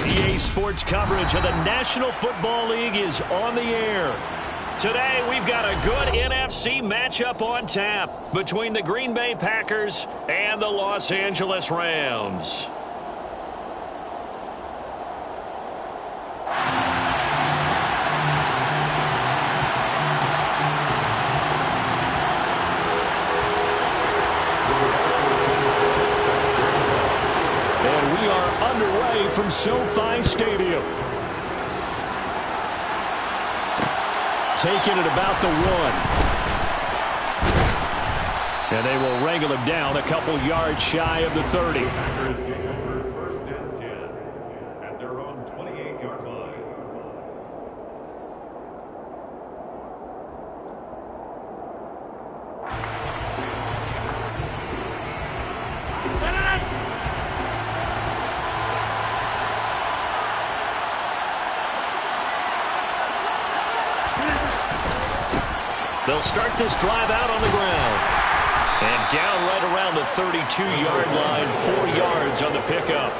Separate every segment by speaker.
Speaker 1: EA Sports coverage of the National Football League is on the air. Today, we've got a good NFC matchup on tap between the Green Bay Packers and the Los Angeles Rams. And we are underway from SoFi Stadium. Taking it about the 1. And they will wrangle him down a couple yards shy of the 30.
Speaker 2: Packers take over first and 10 at their own 28-yard line.
Speaker 1: They'll start this drive out on the ground. And down right around the 32-yard line, 4 yards on the pickup.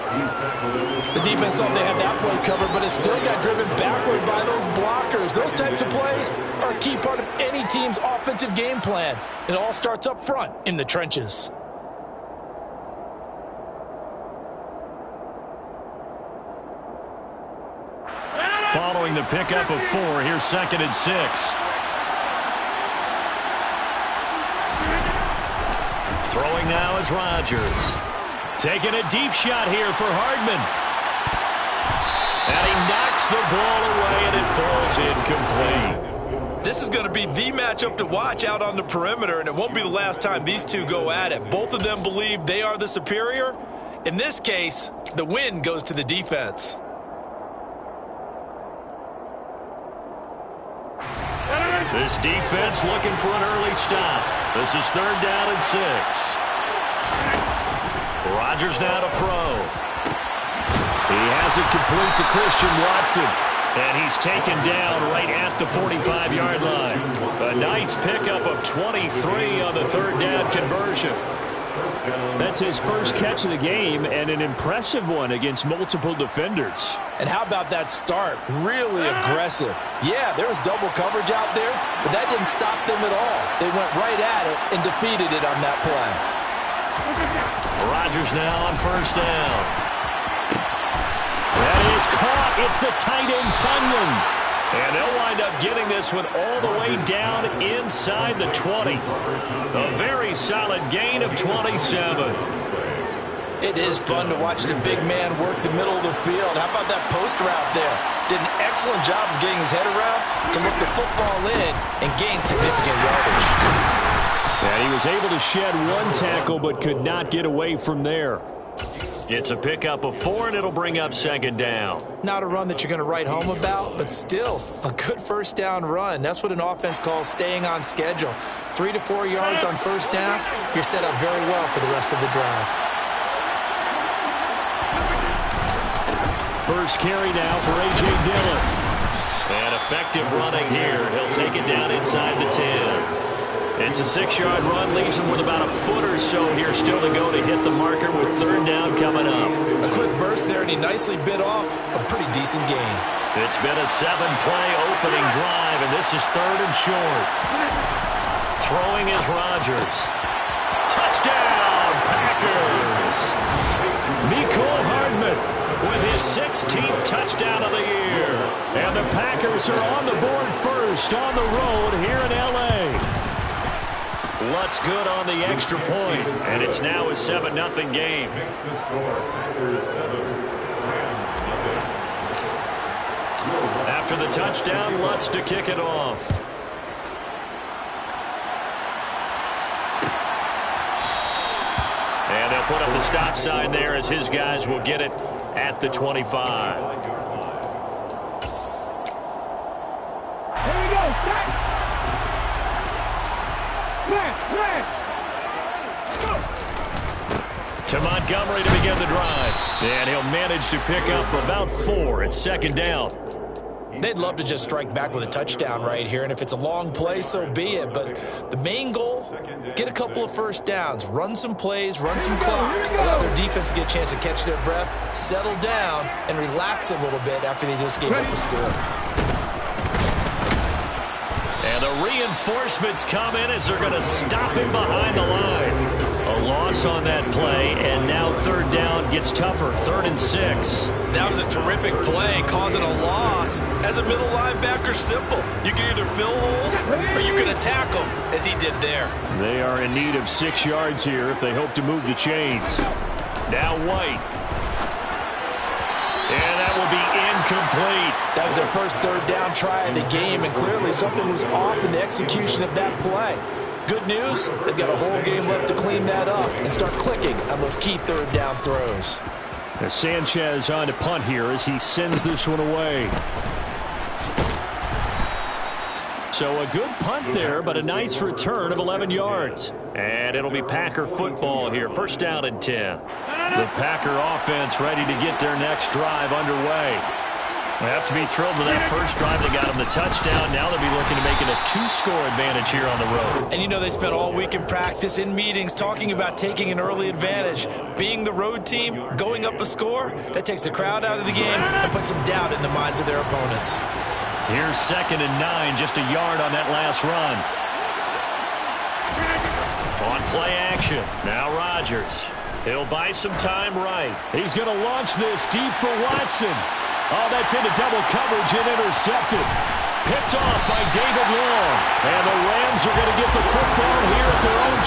Speaker 3: The defense thought they had that play covered, but it still got driven backward by those blockers. Those types of plays are a key part of any team's offensive game plan. It all starts up front in the trenches.
Speaker 1: Following the pickup of 4, here's 2nd and 6. Throwing now is Rodgers. Taking a deep shot here for Hardman. And he knocks the ball away, and it falls incomplete.
Speaker 3: This is going to be the matchup to watch out on the perimeter, and it won't be the last time these two go at it. Both of them believe they are the superior. In this case, the win goes to the defense.
Speaker 1: This defense looking for an early stop. This is 3rd down and 6. Rodgers now to throw. He has it complete to Christian Watson. And he's taken down right at the 45-yard line. A nice pickup of 23 on the 3rd down conversion.
Speaker 4: That's his first catch of the game, and an impressive one against multiple defenders.
Speaker 3: And how about that start? Really aggressive. Yeah, there was double coverage out there, but that didn't stop them at all. They went right at it and defeated it on that play.
Speaker 1: Rodgers now on 1st down. That is caught. It's the tight end, Tunyon. And they'll wind up getting this one all the way down inside the 20. A very solid gain of 27.
Speaker 3: It is fun to watch the big man work the middle of the field. How about that post route there? Did an excellent job of getting his head around to look the football in and gain significant yardage.
Speaker 4: And he was able to shed 1 tackle but could not get away from there.
Speaker 1: It's a pickup of 4, and it'll bring up 2nd down.
Speaker 3: Not a run that you're going to write home about, but still a good 1st down run. That's what an offense calls staying on schedule. 3 to 4 yards on 1st down, you're set up very well for the rest of the drive.
Speaker 1: First carry now for A.J. Dillon. And effective running here. He'll take it down inside the 10. It's a 6-yard run, leaves him with about a foot or so here still to go to hit the marker with 3rd down coming up.
Speaker 3: A quick burst there, and he nicely bit off a pretty decent gain.
Speaker 1: It's been a 7-play opening drive, and this is 3rd and short. Throwing is Rodgers. Touchdown, Packers! Mecole Hardman with his 16th touchdown of the year. And the Packers are on the board first on the road here in L.A. Lutz good on the extra point, and it's now a 7-0 game.
Speaker 2: Makes the score Packers 7, Rams nothing.
Speaker 1: After the touchdown, Lutz to kick it off. And they'll put up the stop sign there as his guys will get it at the 25.
Speaker 5: Here we go, set!
Speaker 1: To Montgomery to begin the drive. And he'll manage to pick up about 4 at 2nd down.
Speaker 3: They'd love to just strike back with a touchdown right here, and if it's a long play, so be it. But the main goal, get a couple of first downs, run some plays, run some clock, allow their defense to get a chance to catch their breath, settle down, and relax a little bit after they just gave up a score.
Speaker 1: And the reinforcements come in as they're going to stop him behind the line. A loss on that play, and now third down gets tougher. 3rd and 6.
Speaker 3: That was a terrific play, causing a loss. As a middle linebacker, simple. You can either fill holes or you can attack them, as he did there.
Speaker 4: They are in need of 6 yards here if they hope to move the chains.
Speaker 1: Now White. And that will be incomplete.
Speaker 3: That was their first third down try of the game, and clearly something was off in the execution of that play. Good news, they've got a whole game left to clean that up and start clicking on those key third down throws.
Speaker 4: As Sanchez on to punt here as he sends this one away. So a good punt there, but a nice return of 11 yards. And it'll be Packer football here. 1st down and 10. The Packer offense ready to get their next drive underway. They have to be thrilled with that first drive. They got them the touchdown. Now they'll be looking to make it a 2-score advantage here on the road.
Speaker 3: And you know they spent all week in practice, in meetings, talking about taking an early advantage. Being the road team, going up a score, that takes the crowd out of the game and puts some doubt in the minds of their opponents.
Speaker 1: Here's 2nd and 9, just a yard on that last run. On play action, now Rodgers. He'll buy some time right. He's going to launch this deep for Watson. Oh, that's into double coverage and intercepted. Picked off by David Long. And the Rams are going to get the football here at their own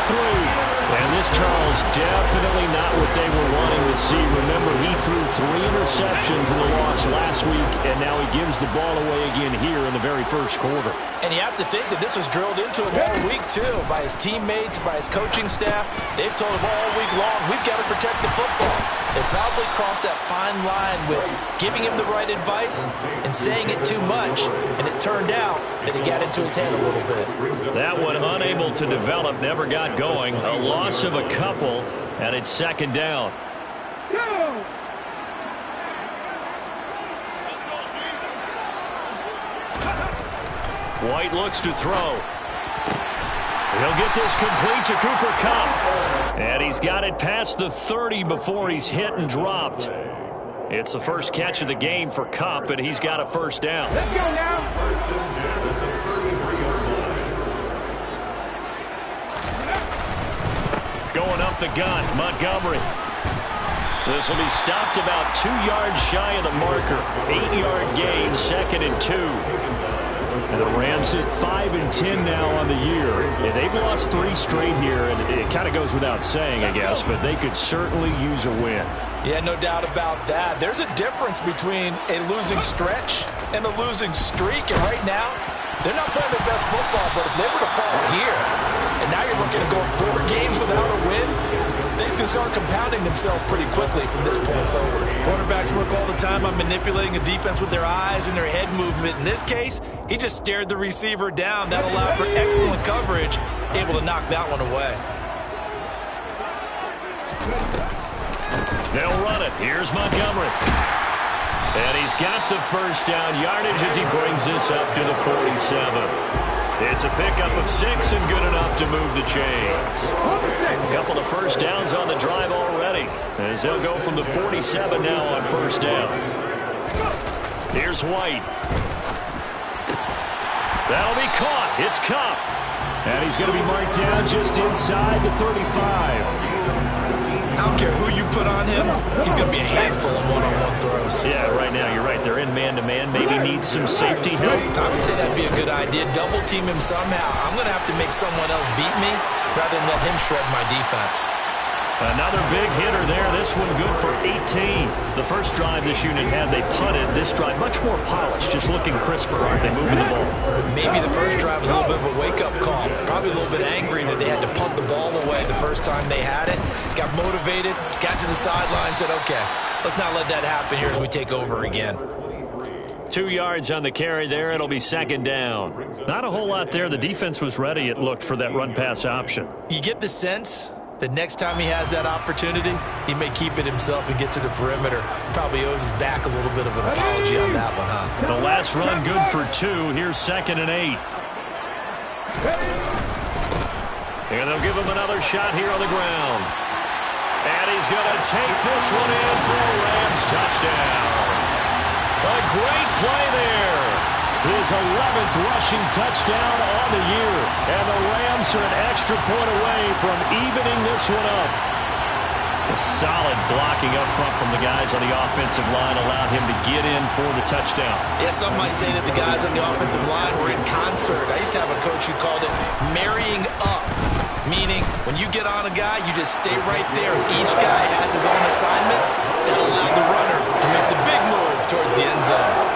Speaker 1: 23. And this, Charles, definitely not what they were wanting to see. Remember, he threw 3 interceptions in the loss last week, and now he gives the ball away again here in the very first quarter.
Speaker 3: And you have to think that this was drilled into him all week, too, by his teammates, by his coaching staff. They've told him all week long, we've got to protect the football. They probably crossed that fine line with giving him the right advice and saying it too much, and it turned out that it got into his head a little bit.
Speaker 1: That one unable to develop, never got going. A loss of a couple, and it's 2nd down. White looks to throw. He'll get this complete to Cooper Kupp. And he's got it past the 30 before he's hit and dropped. It's the first catch of the game for Kupp, and he's got a 1st down.
Speaker 5: Let's go now.
Speaker 2: 1st and 10 at the 33-yard line.
Speaker 1: Going up the gun, Montgomery. This will be stopped about 2 yards shy of the marker. 8-yard gain, 2nd and 2. And the Rams at 5 and 10 now on the year. And they've lost 3 straight here, and it kind of goes without saying, I guess, but they could certainly use a win.
Speaker 3: Yeah, no doubt about that. There's a difference between a losing stretch and a losing streak, and right now, they're not playing their best football, but if they were to fall here, and now you're looking to go 4 games without a win, things can start compounding themselves pretty quickly from this point forward. Quarterbacks work all the time on manipulating a defense with their eyes and their head movement. In this case, he just stared the receiver down. That allowed for excellent coverage, able to knock that one away.
Speaker 1: They'll run it. Here's Montgomery. And he's got the 1st down yardage as he brings this up to the 47. It's a pickup of 6 and good enough to move the chains. A couple of 1st downs on the drive already, as they'll go from the 47 now on 1st down. Here's White. That'll be caught. It's Kupp.
Speaker 4: And he's going to be marked down just inside the 35.
Speaker 3: I don't care who you put on him, he's going to be a handful of one-on-one throws.
Speaker 1: Yeah, right now, you're right. They're in man-to-man. Maybe needs some safety help.
Speaker 3: I would say that'd be a good idea. Double team him somehow. I'm going to have to make someone else beat me rather than let him shred my defense.
Speaker 1: Another big hitter there. This one good for 18. The first drive this unit had, they punted. This drive much more polished, just looking crisper, aren't they, moving the ball?
Speaker 3: Maybe the first drive was a little bit of a wake-up call. Probably a little bit angry that they had to punt the ball away the first time they had it. Got motivated, got to the sideline, said, okay, let's not let that happen here as we take over again.
Speaker 1: 2 yards on the carry there. It'll be 2nd down. Not a whole lot there. The defense was ready, it looked, for that run-pass option.
Speaker 3: You get the sense The next time he has that opportunity, he may keep it himself and get to the perimeter. Probably owes his back a little bit of an apology on that one, huh?
Speaker 4: The last run good for 2. Here's 2nd and 8. And they'll give him another shot here on the ground. And he's going to take this one in for a Rams touchdown. A great play there. His 11th rushing touchdown on the year. And the Rams are an extra point away from evening this one up. A solid blocking up front from the guys on the offensive line allowed him to get in for the touchdown.
Speaker 3: Yeah, some might say that the guys on the offensive line were in concert. I used to have a coach who called it marrying up, meaning when you get on a guy, you just stay right there. Each guy has his own assignment that allowed the runner to make the big move towards the end zone.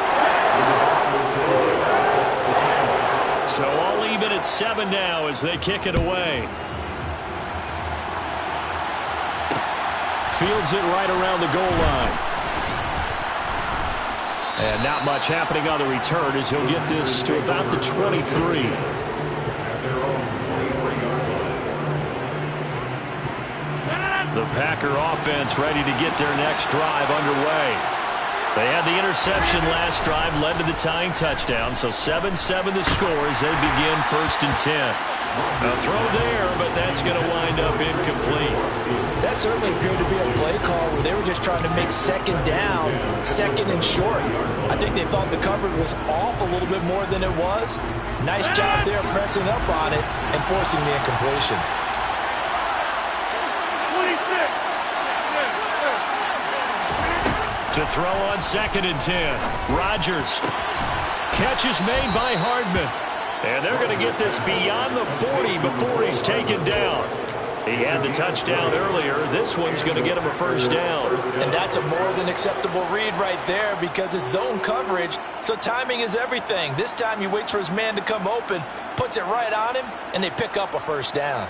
Speaker 4: So all even at 7 now as they kick it away. Fields it right around the goal line. And not much happening on the return as he'll get this to about the 23. The Packer offense ready to get their next drive underway. They had the interception last drive, led to the tying touchdown, so 7-7 the score as they begin 1st and 10. A throw there, but that's going to wind up incomplete.
Speaker 3: That certainly appeared to be a play call where they were just trying to make 2nd down, 2nd and short. I think they thought the coverage was off a little bit more than it was. Nice job there pressing up on it and forcing the incompletion.
Speaker 4: To throw on 2nd and 10. Rodgers. Catch is made by Hardman. And they're going to get this beyond the 40 before he's taken down. He had the touchdown earlier. This one's going to get him a 1st down.
Speaker 3: And that's a more than acceptable read right there because it's zone coverage, so timing is everything. This time he waits for his man to come open, puts it right on him, and they pick up a 1st down.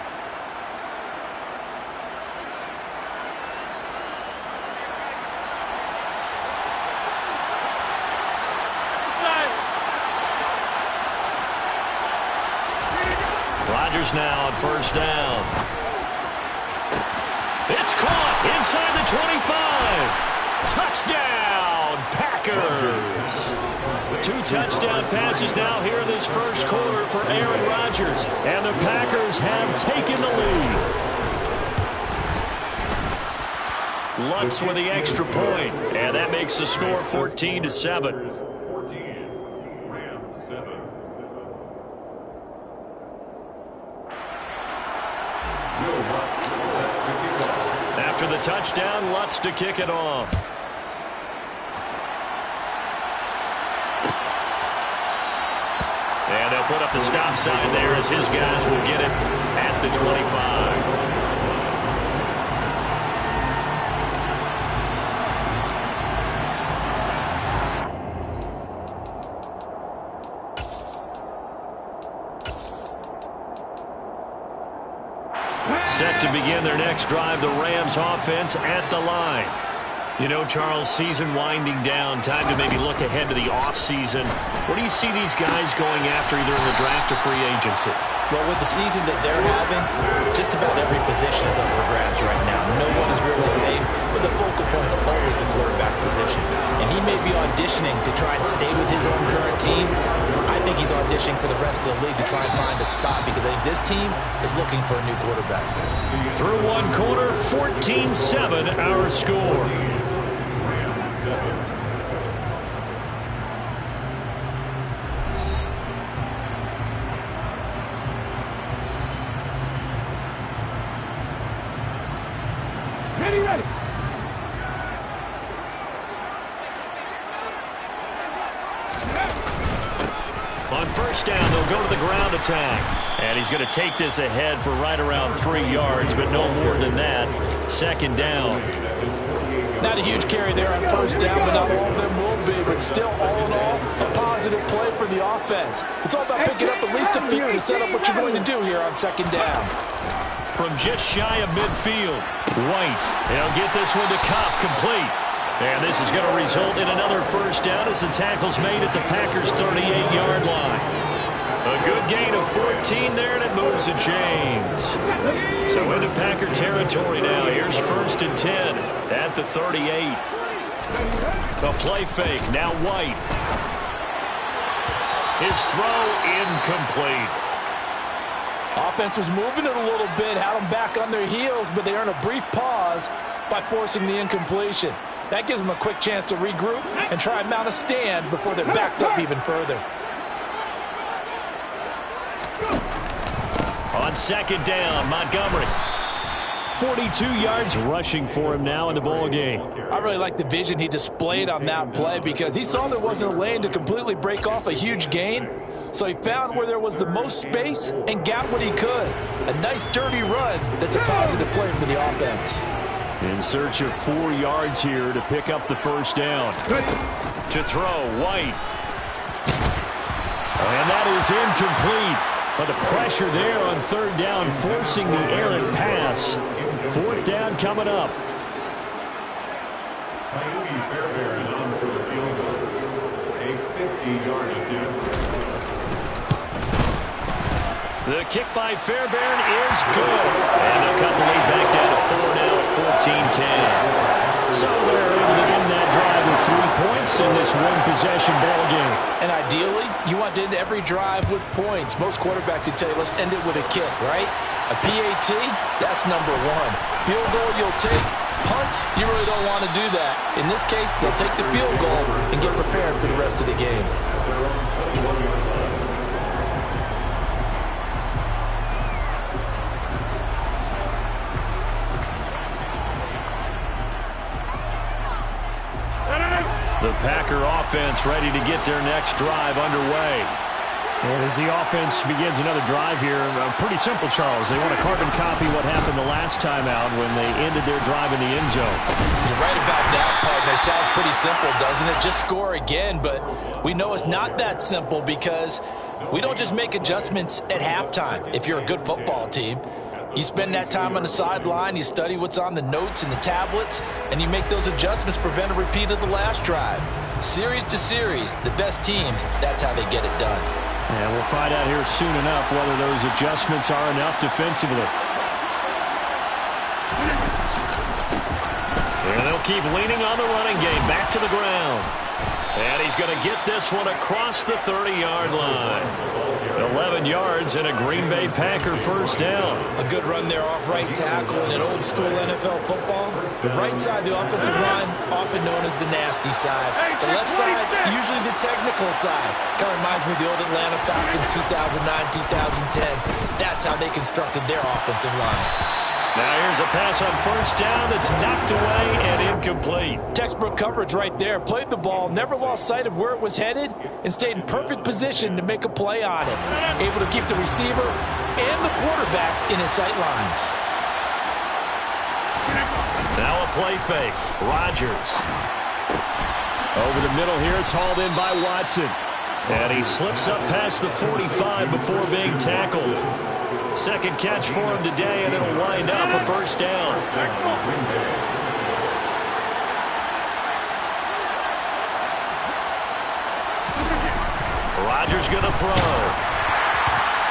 Speaker 4: Rodgers now on 1st down. It's caught inside the 25. Touchdown, Packers. 2 touchdown passes now here in this 1st quarter for Aaron Rodgers. And the Packers have taken the lead. Lutz with the extra point. And that makes the score 14-7.
Speaker 2: 14, Rams 7.
Speaker 4: After the touchdown, Lutz to kick it off. And they'll put up the stop sign there as his guys will get it at the 25. Set to begin their next drive, the Rams offense at the line. You know, Charles, season winding down, time to maybe look ahead to the offseason. What do you see these guys going after either in the draft or free agency?
Speaker 3: Well, with the season that they're having, just about every position is up for grabs right now. No one is really safe, but the focal point's always the quarterback position. And he may be auditioning to try and stay with his own current team. I think he's auditioning for the rest of the league to try and find a spot because I think this team is looking for a new quarterback.
Speaker 4: Through 1 quarter, 14-7 our score.
Speaker 5: Ready.
Speaker 4: On 1st down, they'll go to the ground attack. And he's going to take this ahead for right around 3 yards, but no more than that. 2nd down.
Speaker 3: Not a huge carry there on 1st down, but not all of them will be. But still, all in all, a positive play for the offense. It's all about picking up at least a few to set up what you're going to do here on 2nd down.
Speaker 4: From just shy of midfield, White. They'll get this one to Cobb, complete. And this is going to result in another 1st down as the tackle's made at the Packers' 38-yard line.
Speaker 1: A good gain of 14 there, and it moves the chains. So into Packer territory now. Here's 1st and 10 at the 38. A play fake. Now White. His throw incomplete.
Speaker 3: Offense was moving it a little bit, had them back on their heels, but they earned a brief pause by forcing the incompletion. That gives them a quick chance to regroup and try and mount a stand before they're backed up even further.
Speaker 1: On 2nd down, Montgomery.
Speaker 4: 42 yards rushing for him now in the ball game.
Speaker 3: I really like the vision he displayed on that play because he saw there wasn't a lane to completely break off a huge gain. So he found where there was the most space and got what he could. A nice dirty run that's a positive play for the offense.
Speaker 4: In search of 4 yards here to pick up the 1st down.
Speaker 1: To throw, White.
Speaker 4: And that is incomplete. But the pressure there on 3rd down, forcing the errant pass. 4th down coming up.
Speaker 2: Fairbairn on for the field goal. A 50-yard attempt.
Speaker 1: The kick by Fairbairn is good. And they'll cut the lead back down to 4 now at 14-10.
Speaker 4: So they're able to end that drive with 3 points in this one-possession ball game.
Speaker 3: And ideally, you want to end every drive with points. Most quarterbacks would tell you, let's end it with a kick, right? A PAT, that's number 1. Field goal you'll take. Punts, you really don't want to do that. In this case, they'll take the field goal and get prepared for the rest of the game.
Speaker 1: The Packer offense ready to get their next drive underway.
Speaker 4: And as the offense begins another drive here, pretty simple, Charles. They want to carbon copy what happened the last time out when they ended their drive in the end zone.
Speaker 3: You're right about that, partner. It sounds pretty simple, doesn't it? Just score again, but we know it's not that simple because we don't just make adjustments at halftime if you're a good football team. You spend that time on the sideline, you study what's on the notes and the tablets, and you make those adjustments, prevent a repeat of the last drive. Series to series, the best teams, that's how they get it done.
Speaker 4: And we'll find out here soon enough whether those adjustments are enough defensively.
Speaker 1: And they'll keep leaning on the running game, back to the ground. And he's going to get this one across the 30-yard line. 11 yards and a Green Bay Packer 1st down.
Speaker 3: A good run there off right tackle in an old-school NFL football. The right side of the offensive line, often known as the nasty side. The left side, usually the technical side. Kind of reminds me of the old Atlanta Falcons 2009-2010. That's how they constructed their offensive line.
Speaker 1: Now here's a pass on 1st down that's knocked away and incomplete.
Speaker 3: Textbook coverage right there. Played the ball, never lost sight of where it was headed, and stayed in perfect position to make a play on it. Able to keep the receiver and the quarterback in his sight lines.
Speaker 1: Now a play fake. Rodgers.
Speaker 4: Over the middle here, it's hauled in by Watson.
Speaker 1: And he slips up past the 45 before being tackled. Second catch for him today, and it'll wind up a 1st down. Rodgers going to throw.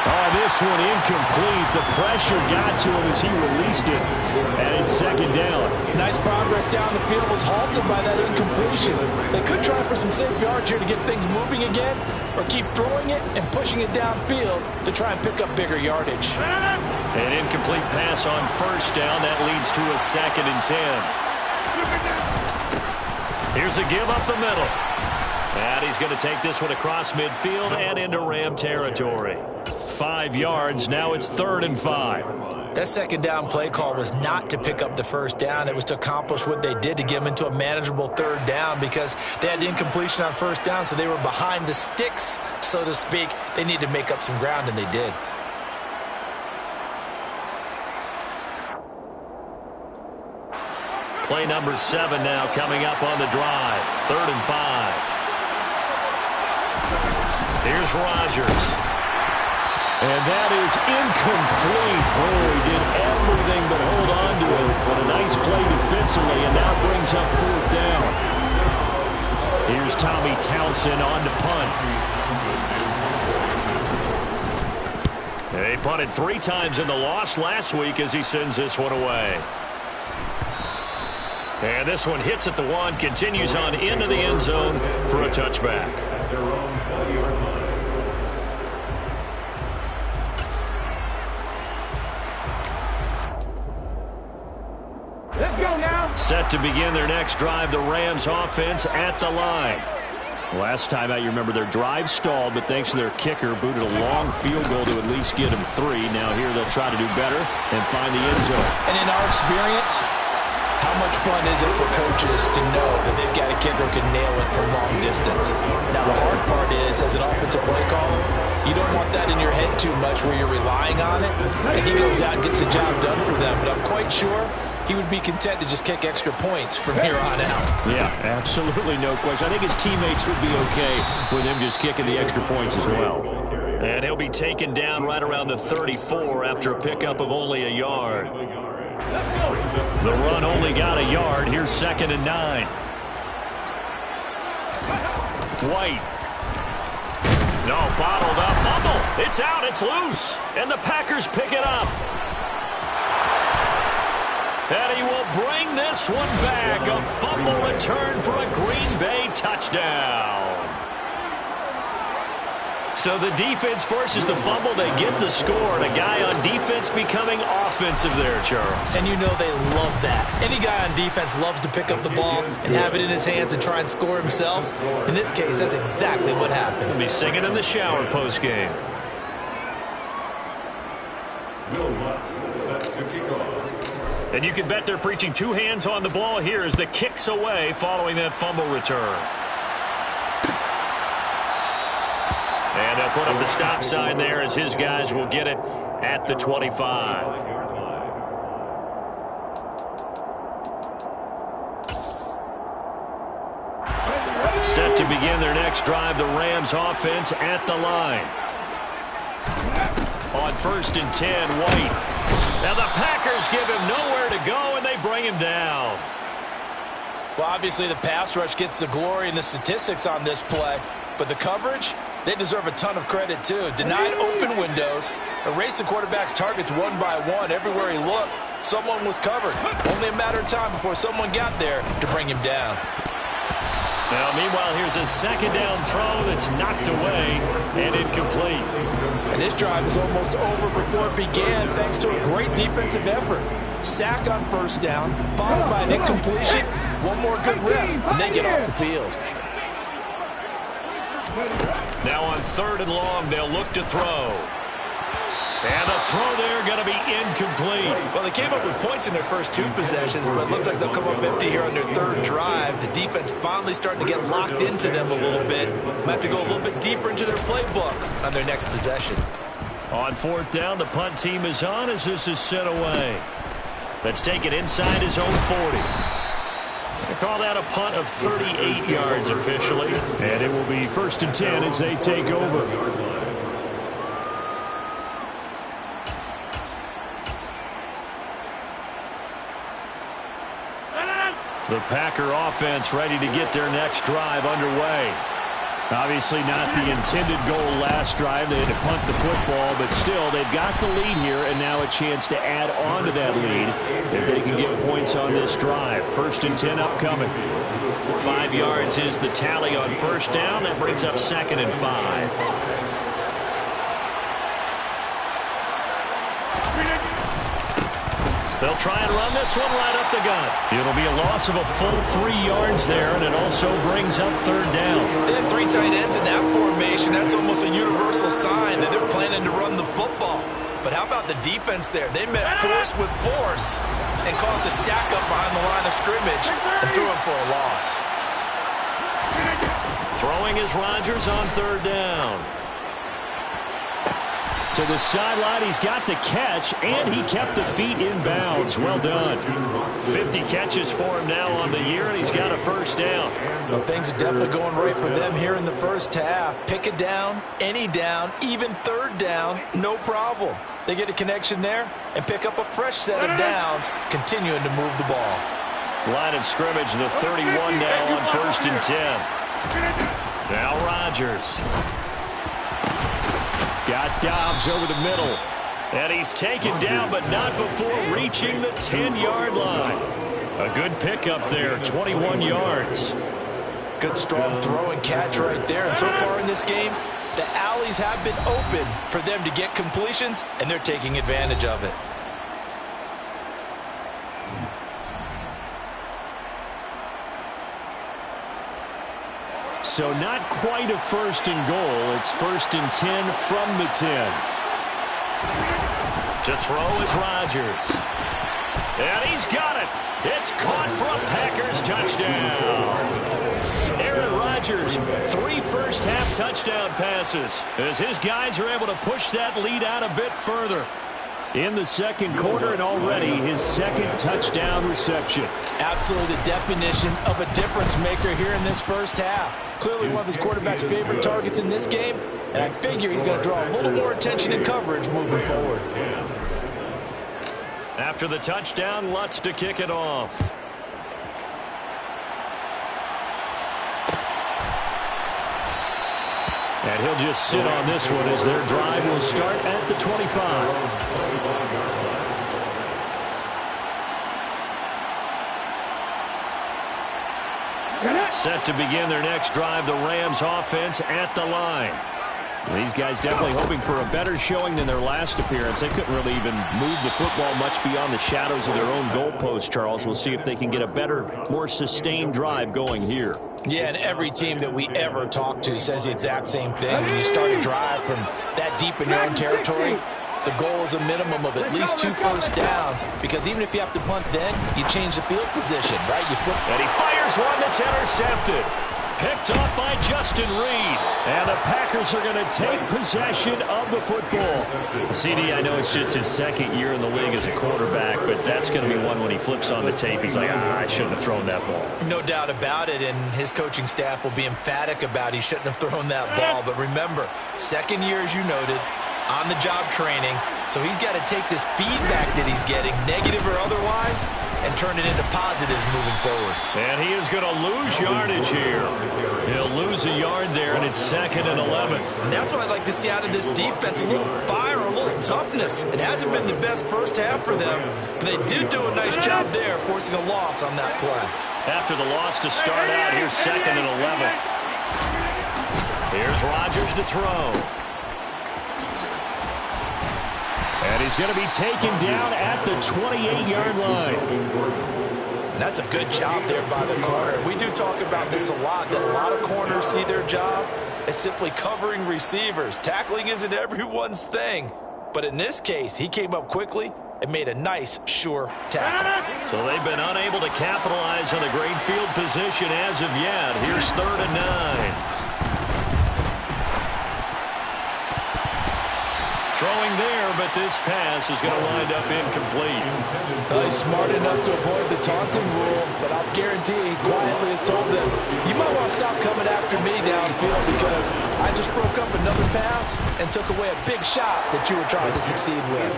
Speaker 4: Oh, this one incomplete. The pressure got to him as he released it. And it's 2nd down.
Speaker 3: Nice progress down the field, was halted by that incompletion. They could try for some safe yards here to get things moving again, or keep throwing it and pushing it downfield to try and pick up bigger yardage.
Speaker 1: An incomplete pass on 1st down. That leads to a 2nd and 10. Here's a give up the middle. And he's going to take this one across midfield and into Ram territory. 5 yards. Now it's 3rd and 5.
Speaker 3: That 2nd down play call was not to pick up the 1st down. It was to accomplish what they did, to get them into a manageable 3rd down, because they had the incompletion on 1st down, so they were behind the sticks, so to speak. They needed to make up some ground, and they did.
Speaker 1: Play number 7 now coming up on the drive. 3rd and 5. Here's Rodgers.
Speaker 4: And that is incomplete. Oh, he did everything but hold on to it. But a nice play defensively, and now brings up 4th down. Here's Tommy Townsend on to punt. He punted 3 times in the loss last week as he sends this one away. And this one hits at the 1, continues on into the end zone for a touchback.
Speaker 2: At their own 20-yard line.
Speaker 5: Let's go now.
Speaker 4: Set to begin their next drive, the Rams offense at the line. Last time out, you remember their drive stalled, but thanks to their kicker, booted a long field goal to at least get them 3. Now here they'll try to do better and find the end zone.
Speaker 3: And in our experience, how much fun is it for coaches to know that they've got a kicker who can nail it from long distance? Now, the hard part is, as an offensive play caller, you don't want that in your head too much where you're relying on it, and he goes out and gets the job done for them. But I'm quite sure he would be content to just kick extra points from here on out.
Speaker 4: Yeah, absolutely no question. I think his teammates would be okay with him just kicking the extra points as well. And he'll be taken down right around the 34 after a pickup of only a yard. The run only got a yard. Here's 2nd and 9. White. No, bottled up. Fumble. It's out. It's loose. And the Packers pick it up. And he will bring this one back. A fumble return for a Green Bay touchdown. So the defense forces the fumble. They get the score. And a guy on defense becoming offensive there, Charles.
Speaker 3: And you know they love that. Any guy on defense loves to pick up the ball and have it in his hands and try and score himself. In this case, that's exactly what happened.
Speaker 4: He'll be singing in the shower postgame.
Speaker 2: Will Lutz set to kick off.
Speaker 4: And you can bet they're preaching 2 hands on the ball here as the kick's away following that fumble return. And they'll put up the stop sign there as his guys will get it at the 25. Set to begin their next drive, the Rams offense at the line. On 1st and 10, White. Now the Packers give him nowhere to go, and they bring him down.
Speaker 3: Well, obviously the pass rush gets the glory and the statistics on this play, but the coverage, they deserve a ton of credit too. Denied open windows, erased the quarterback's targets one by one. Everywhere he looked, someone was covered. Only a matter of time before someone got there to bring him down.
Speaker 4: Now, meanwhile, here's a 2nd down throw that's knocked away and incomplete.
Speaker 3: And this drive is almost over before it began thanks to a great defensive effort. Sack on 1st down, followed by an incompletion, one more good rip, and they get off the field.
Speaker 4: Now on 3rd and long, they'll look to throw. And the throw there going to be incomplete.
Speaker 3: Well, they came up with points in their first 2 possessions, but it looks like they'll come up empty here on their 3rd drive. The defense finally starting to get locked into them a little bit. Might have to go a little bit deeper into their playbook on their next possession.
Speaker 4: On 4th down, the punt team is on as this is sent away. Let's take it inside his own 40. They call that a punt of 38 yards officially. And it will be 1st and 10 as they take over. The Packer offense ready to get their next drive underway. Obviously not the intended goal last drive. They had to punt the football, but still they've got the lead here and now a chance to add on to that lead if they can get points on this drive. 1st and 10 upcoming. 5 yards is the tally on 1st down. That brings up 2nd and 5. They'll try and run this one right up the gut. It'll be a loss of a full 3 yards there, and it also brings up 3rd down.
Speaker 3: They had 3 tight ends in that formation. That's almost a universal sign that they're planning to run the football. But how about the defense there? They met force with force and caused a stack up behind the line of scrimmage and threw him for a loss.
Speaker 4: Throwing is Rodgers on 3rd down. To the sideline, he's got the catch, and he kept the feet in bounds. Well done. 50 catches for him now on the year, and he's got a 1st down.
Speaker 3: Well, things are definitely going right for them here in the 1st half. Pick it down, any down, even 3rd down, no problem. They get a connection there and pick up a fresh set of downs, continuing to move the ball.
Speaker 4: Line of scrimmage, the 31 now on 1st and 10. Now Rodgers. Got Dobbs over the middle. And he's taken down, but not before reaching the 10-yard line. A good pickup there, 21 yards.
Speaker 3: Good strong throw and catch right there. And so far in this game, the alleys have been open for them to get completions, and they're taking advantage of it.
Speaker 4: So not quite a first and goal. It's 1st and 10 from the 10.
Speaker 1: To throw is Rodgers. And he's got it. It's caught for a Packers touchdown. Aaron Rodgers, 3 first-half touchdown passes as his guys are able to push that lead out a bit further.
Speaker 4: In the second quarter, and already his 2nd touchdown reception.
Speaker 3: Absolutely the definition of a difference maker here in this first half. Clearly one of his quarterback's favorite targets in this game, and I figure he's going to draw a little more attention and coverage moving forward.
Speaker 1: After the touchdown, Lutz to kick it off.
Speaker 4: And he'll just sit on this one as their drive will start at the 25.
Speaker 1: Set to begin their next drive, the Rams offense at the line.
Speaker 4: These guys definitely hoping for a better showing than their last appearance. They couldn't really even move the football much beyond the shadows of their own goalpost, Charles. We'll see if they can get a better, more sustained drive going here.
Speaker 3: Yeah, and every team that we ever talk to says the exact same thing. When you start a drive from that deep in your own territory, the goal is a minimum of at least 2 first downs, because even if you have to punt then, you change the field position, right?
Speaker 1: And he fires one that's intercepted. Picked off by Justin Reed.
Speaker 4: And the Packers are going to take possession of the football.
Speaker 1: CD, I know it's just his 2nd year in the league as a quarterback, but that's going to be one when he flips on the tape. He's like, I shouldn't have thrown that ball.
Speaker 3: No doubt about it, and his coaching staff will be emphatic about he shouldn't have thrown that ball. But remember, 2nd year, as you noted, on-the-job training, so he's got to take this feedback that he's getting, negative or otherwise, and turn it into positives moving forward.
Speaker 1: And he is going to lose yardage here. He'll lose a yard there, and it's 2nd and 11.
Speaker 3: And that's what I'd like to see out of this defense, a little fire, a little toughness. It hasn't been the best first half for them, but they did do a nice job there, forcing a loss on that play.
Speaker 1: After the loss to start out, here's 2nd and 11. Here's Rodgers to throw.
Speaker 4: And he's going to be taken down at the 28-yard line.
Speaker 3: And that's a good job there by the corner. We do talk about this a lot, that a lot of corners see their job as simply covering receivers. Tackling isn't everyone's thing. But in this case, he came up quickly and made a nice, sure tackle.
Speaker 1: So they've been unable to capitalize on a great field position as of yet. Here's 3rd and 9. Throwing there, but this pass is going to wind up incomplete.
Speaker 3: He's smart enough to avoid the taunting rule, but I'll guarantee he quietly has told them, you might want to stop coming after me downfield because I just broke up another pass and took away a big shot that you were trying to succeed with.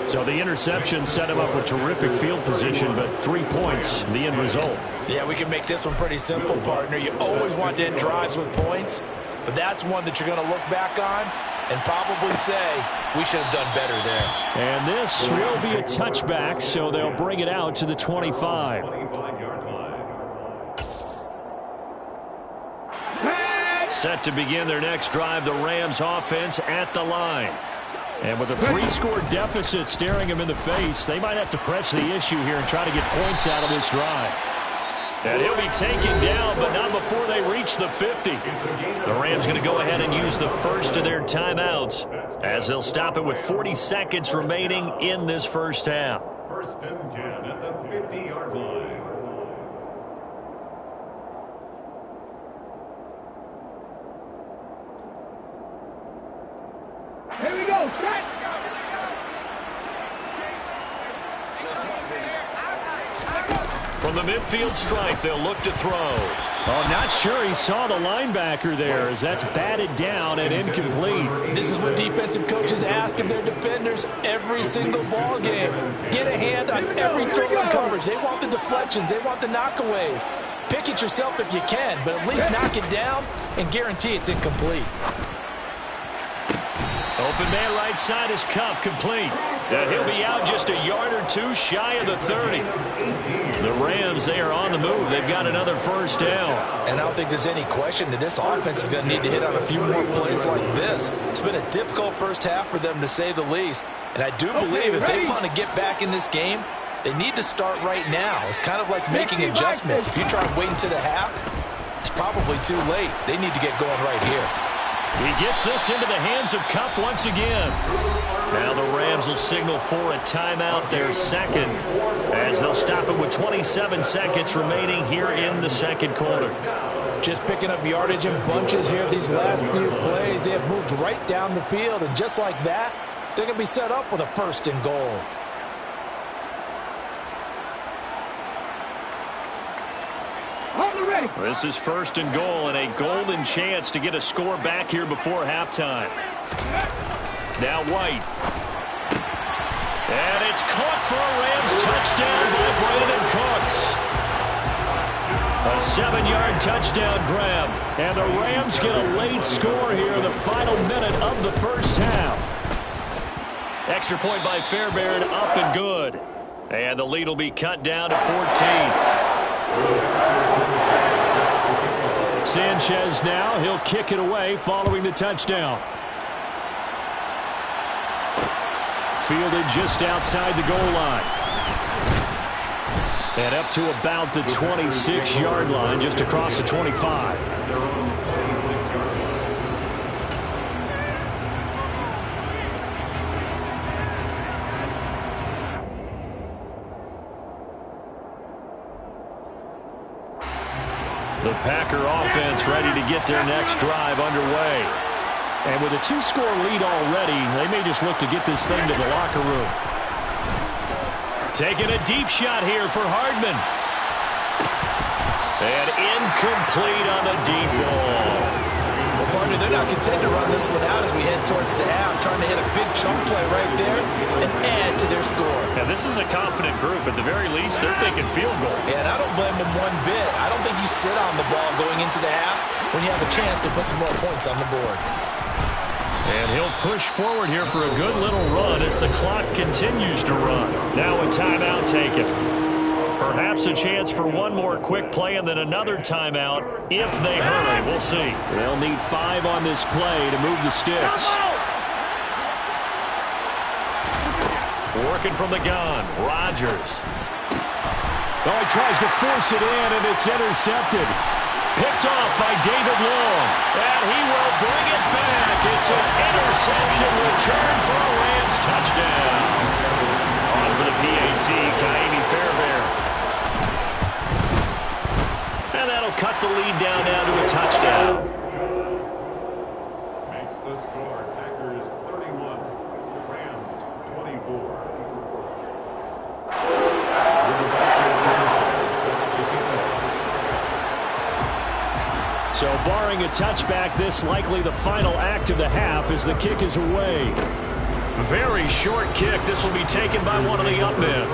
Speaker 4: So the interception set him up with terrific field position, but 3 points, the end result.
Speaker 3: Yeah, we can make this one pretty simple, partner. You always want to end drives with points, but that's one that you're going to look back on and probably say, we should have done better there.
Speaker 4: And this will be a touchback, so they'll bring it out to the 25.
Speaker 1: Set to begin their next drive, the Rams offense at the line.
Speaker 4: And with a 3-score deficit staring them in the face, they might have to press the issue here and try to get points out of this drive.
Speaker 1: And he'll be taken down, but not before they reach the 50. The Rams going to go ahead and use the first of their timeouts as they'll stop it with 40 seconds remaining in this first half.
Speaker 2: 1st and 10 at the 50-yard line.
Speaker 5: Here we go, set!
Speaker 1: From the midfield stripe, they'll look to throw.
Speaker 4: Oh, not sure he saw the linebacker there as that's batted down and incomplete.
Speaker 3: This is what defensive coaches ask of their defenders every single ball game. Get a hand on every throw and coverage. They want the deflections. They want the knockaways. Pick it yourself if you can, but at least knock it down and guarantee it's incomplete.
Speaker 4: Open man right side is Cup, complete. And he'll be out just a yard or two shy of the 30. The Rams, they are on the move. They've got another first down.
Speaker 3: And I don't think there's any question that this offense is going to need to hit on a few more plays like this. It's been a difficult first half for them, to say the least. And I do believe if they want to get back in this game, they need to start right now. It's kind of like making adjustments. If you try and wait until the half, it's probably too late. They need to get going right here.
Speaker 4: He gets this into the hands of Cup once again. Now the Rams will signal for a timeout, their second, as they'll stop it with 27 seconds remaining here in the second quarter.
Speaker 3: Just picking up yardage in bunches here these last few plays. They have moved right down the field, and just like that, they're going to be set up with a first and goal.
Speaker 4: This is first and goal, and a golden chance to get a score back here before halftime. Now White. And it's caught for a Rams touchdown by Brandon Cooks. A 7-yard touchdown grab. And the Rams get a late score here in the final minute of the first half. Extra point by Fairbairn, up and good. And the lead will be cut down to 14. Sanchez now, he'll kick it away following the touchdown. Fielded just outside the goal line. And up to about the 26-yard line, just across the 25. The Packer offense ready to get their next drive underway. And with a 2-score lead already, they may just look to get this thing to the locker room. Taking a deep shot here for Hardman. And incomplete on the deep ball.
Speaker 3: Well, partner, they're not content to run this one out as we head towards the half, trying to hit a big chunk play right there and add to their score.
Speaker 4: Now, this is a confident group. At the very least, they're thinking field goal.
Speaker 3: Yeah, and I don't blame them one bit. I don't think you sit on the ball going into the half when you have a chance to put some more points on the board.
Speaker 4: And he'll push forward here for a good little run as the clock continues to run. Now a timeout taken. Perhaps a chance for one more quick play and then another timeout if they hurry. We'll see. They'll need 5 on this play to move the sticks. Working from the gun, Rodgers. Oh, he tries to force it in, and it's intercepted. Picked off by David Long, and he will bring it back. It's an interception return for a Rams touchdown. On for the PAT, Kaimi Fairbairn. And that'll cut the lead down now to a touchdown.
Speaker 2: Makes the score Packers 31, Rams 24.
Speaker 4: So barring a touchback, this likely the final act of the half as the kick is away. Very short kick. This will be taken by one of the up men.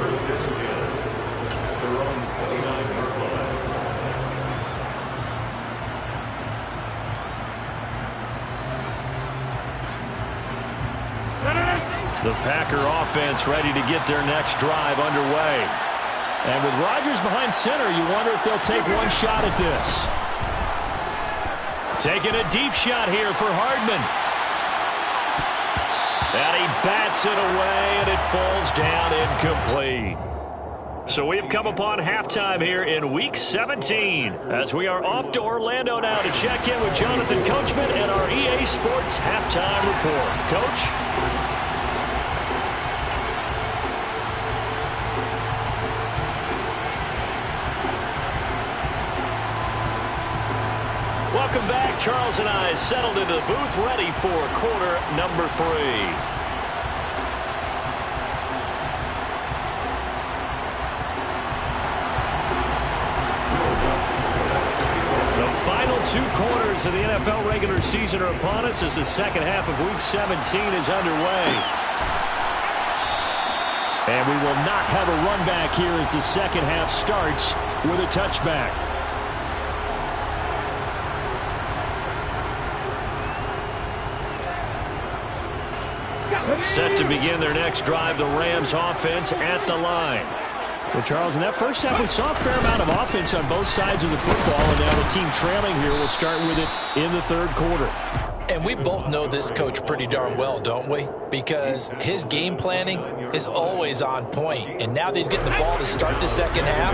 Speaker 4: The Packer offense ready to get their next drive underway. And with Rodgers behind center, you wonder if they'll take one shot at this. Taking a deep shot here for Hardman. And he bats it away, and it falls down incomplete. So we've come upon halftime here in Week 17 as we are off to Orlando now to check in with Jonathan Coachman and our EA Sports Halftime Report. Coach? Welcome back. Charles and I settled into the booth ready for quarter number 3. The final 2 quarters of the NFL regular season are upon us as the second half of Week 17 is underway. And we will not have a run back here as the second half starts with a touchback. Set to begin their next drive, the Rams offense at the line.
Speaker 6: Well, Charles, in that first half, we saw a fair amount of offense on both sides of the football, and now the team trailing here will start with it in the third quarter.
Speaker 3: And we both know this coach pretty darn well, don't we? Because his game planning is always on point. And now that he's getting the ball to start the second half,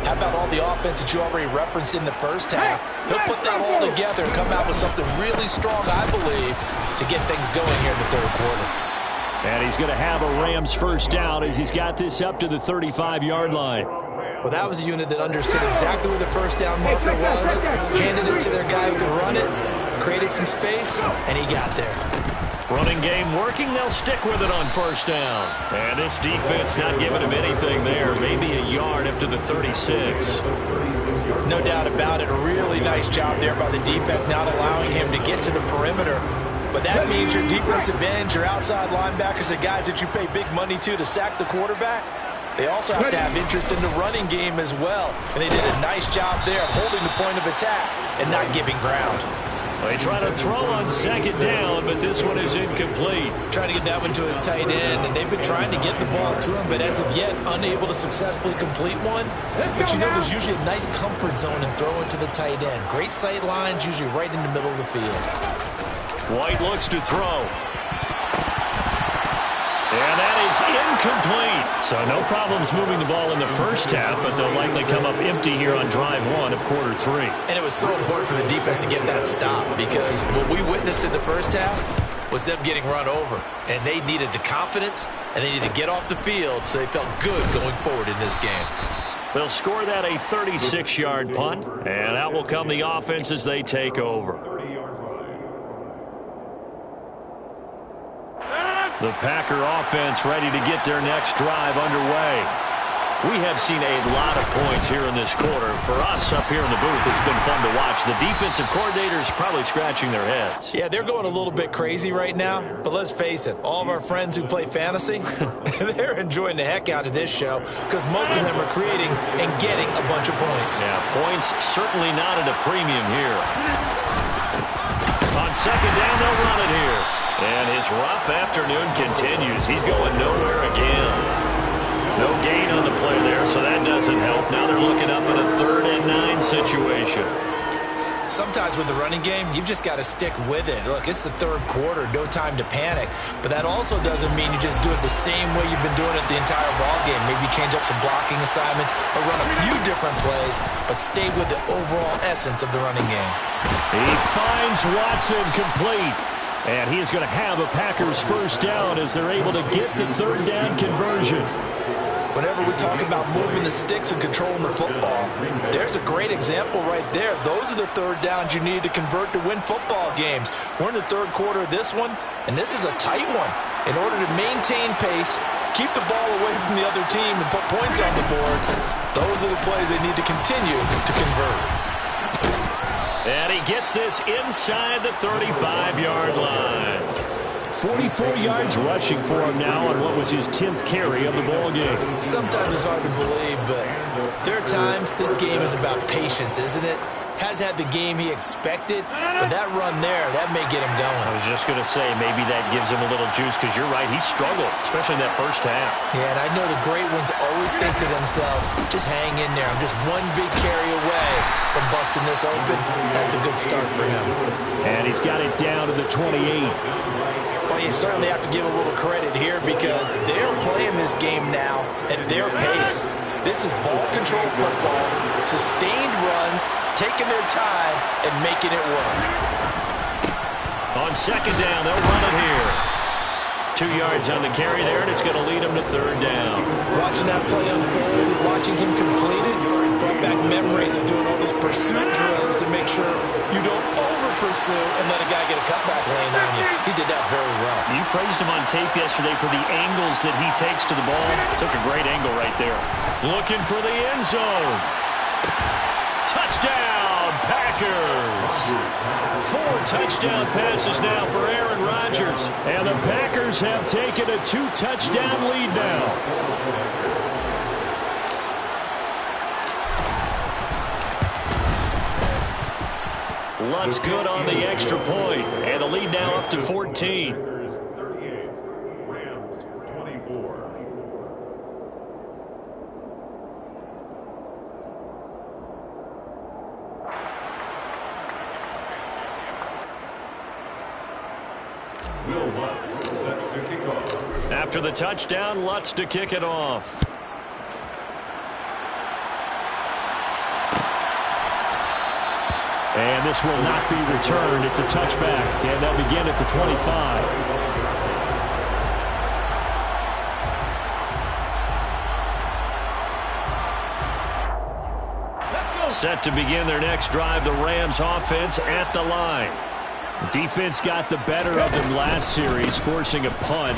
Speaker 3: how about all the offense that you already referenced in the first half? He'll put that all together and come out with something really strong, I believe, to get things going here in the third quarter.
Speaker 4: And he's going to have a Rams first down as he's got this up to the 35-yard line.
Speaker 3: Well, that was a unit that understood exactly where the first down marker was, handed it to their guy who could run it, created some space, and he got there.
Speaker 4: Running game working. They'll stick with it on first down. And this defense not giving him anything there. Maybe a yard up to the 36.
Speaker 3: No doubt about it. A really nice job there by the defense, not allowing him to get to the perimeter. But that means your defensive ends, your outside linebackers, the guys that you pay big money to sack the quarterback, they also have to have interest in the running game as well. And they did a nice job there of holding the point of attack and not giving ground.
Speaker 4: They try to throw on second down, but this one is incomplete.
Speaker 3: Trying to get that one to his tight end, and they've been trying to get the ball to him, but as of yet, unable to successfully complete one. But you know, there's usually a nice comfort zone in throwing to the tight end. Great sight lines, usually right in the middle of the field.
Speaker 4: White looks to throw. And that is incomplete. So no problems moving the ball in the first half, but they'll likely come up empty here on drive one of quarter three.
Speaker 3: And it was so important for the defense to get that stop, because what we witnessed in the first half was them getting run over. And they needed the confidence, and they needed to get off the field so they felt good going forward in this game.
Speaker 4: They'll score that a 36-yard punt, and out will come the offense as they take over. The Packer offense ready to get their next drive underway. We have seen a lot of points here in this quarter. For us up here in the booth, it's been fun to watch. The defensive coordinators probably scratching their heads.
Speaker 3: Yeah, they're going a little bit crazy right now. But let's face it, all of our friends who play fantasy, they're enjoying the heck out of this show because most of them are creating and getting a bunch of points.
Speaker 4: Yeah, points certainly not at a premium here. On second down, they'll run it here. And his rough afternoon continues. He's going nowhere again. No gain on the play there, so that doesn't help. Now they're looking up in a 3rd and 9 situation.
Speaker 3: Sometimes with the running game, you've just got to stick with it. Look, it's the third quarter, no time to panic. But that also doesn't mean you just do it the same way you've been doing it the entire ball game. Maybe change up some blocking assignments or run a few different plays, but stay with the overall essence of the running game.
Speaker 4: He finds Watson complete. And he is going to have a Packers first down as they're able to get the 3rd down conversion.
Speaker 3: Whenever we talk about moving the sticks and controlling the football, there's a great example right there. Those are the 3rd downs you need to convert to win football games. We're in the 3rd quarter of this one, and this is a tight one. In order to maintain pace, keep the ball away from the other team, and put points on the board, those are the plays they need to continue to convert.
Speaker 4: And he gets this inside the 35-yard line.
Speaker 6: 44 yards rushing for him now on what was his 10th carry of the ball game.
Speaker 3: Sometimes it's hard to believe, but there are times this game is about patience, isn't it? Has had the game he expected, but that run there, that may get him going.
Speaker 4: I was just going to say, maybe that gives him a little juice, because you're right, he struggled, especially in that first half.
Speaker 3: Yeah, and I know the great ones always think to themselves, just hang in there. I'm just one big carry away from busting this open. That's a good start for him.
Speaker 6: And he's got it down to the 28.
Speaker 3: Well, you certainly have to give a little credit here because they're playing this game now at their pace. This is ball control football, sustained runs, taking their time, and making it work.
Speaker 4: On second down, they'll run it here. 2 yards on the carry there, and it's going to lead them to 3rd down.
Speaker 3: Watching that play unfold, watching him complete it, brought back memories of doing all these pursuit drills to make sure you don't over-pursue and let a guy get a cutback lane on you. He did that very well.
Speaker 4: You praised him on tape yesterday for the angles that he takes to the ball. Took a great angle right there. Looking for the end zone. Touchdown, Packers. 4 touchdown passes now for Aaron Rodgers.
Speaker 6: And the Packers have taken a 2-touchdown lead now.
Speaker 4: Lutt's good on the extra point. And the lead now up to 14.
Speaker 2: to kick off.
Speaker 1: After the touchdown, Lutz to kick it off.
Speaker 6: And this will not be returned. It's a touchback, and they'll begin at the 25.
Speaker 1: Set to begin their next drive, the Rams offense at the line.
Speaker 6: The defense got the better of them last series, forcing a punt.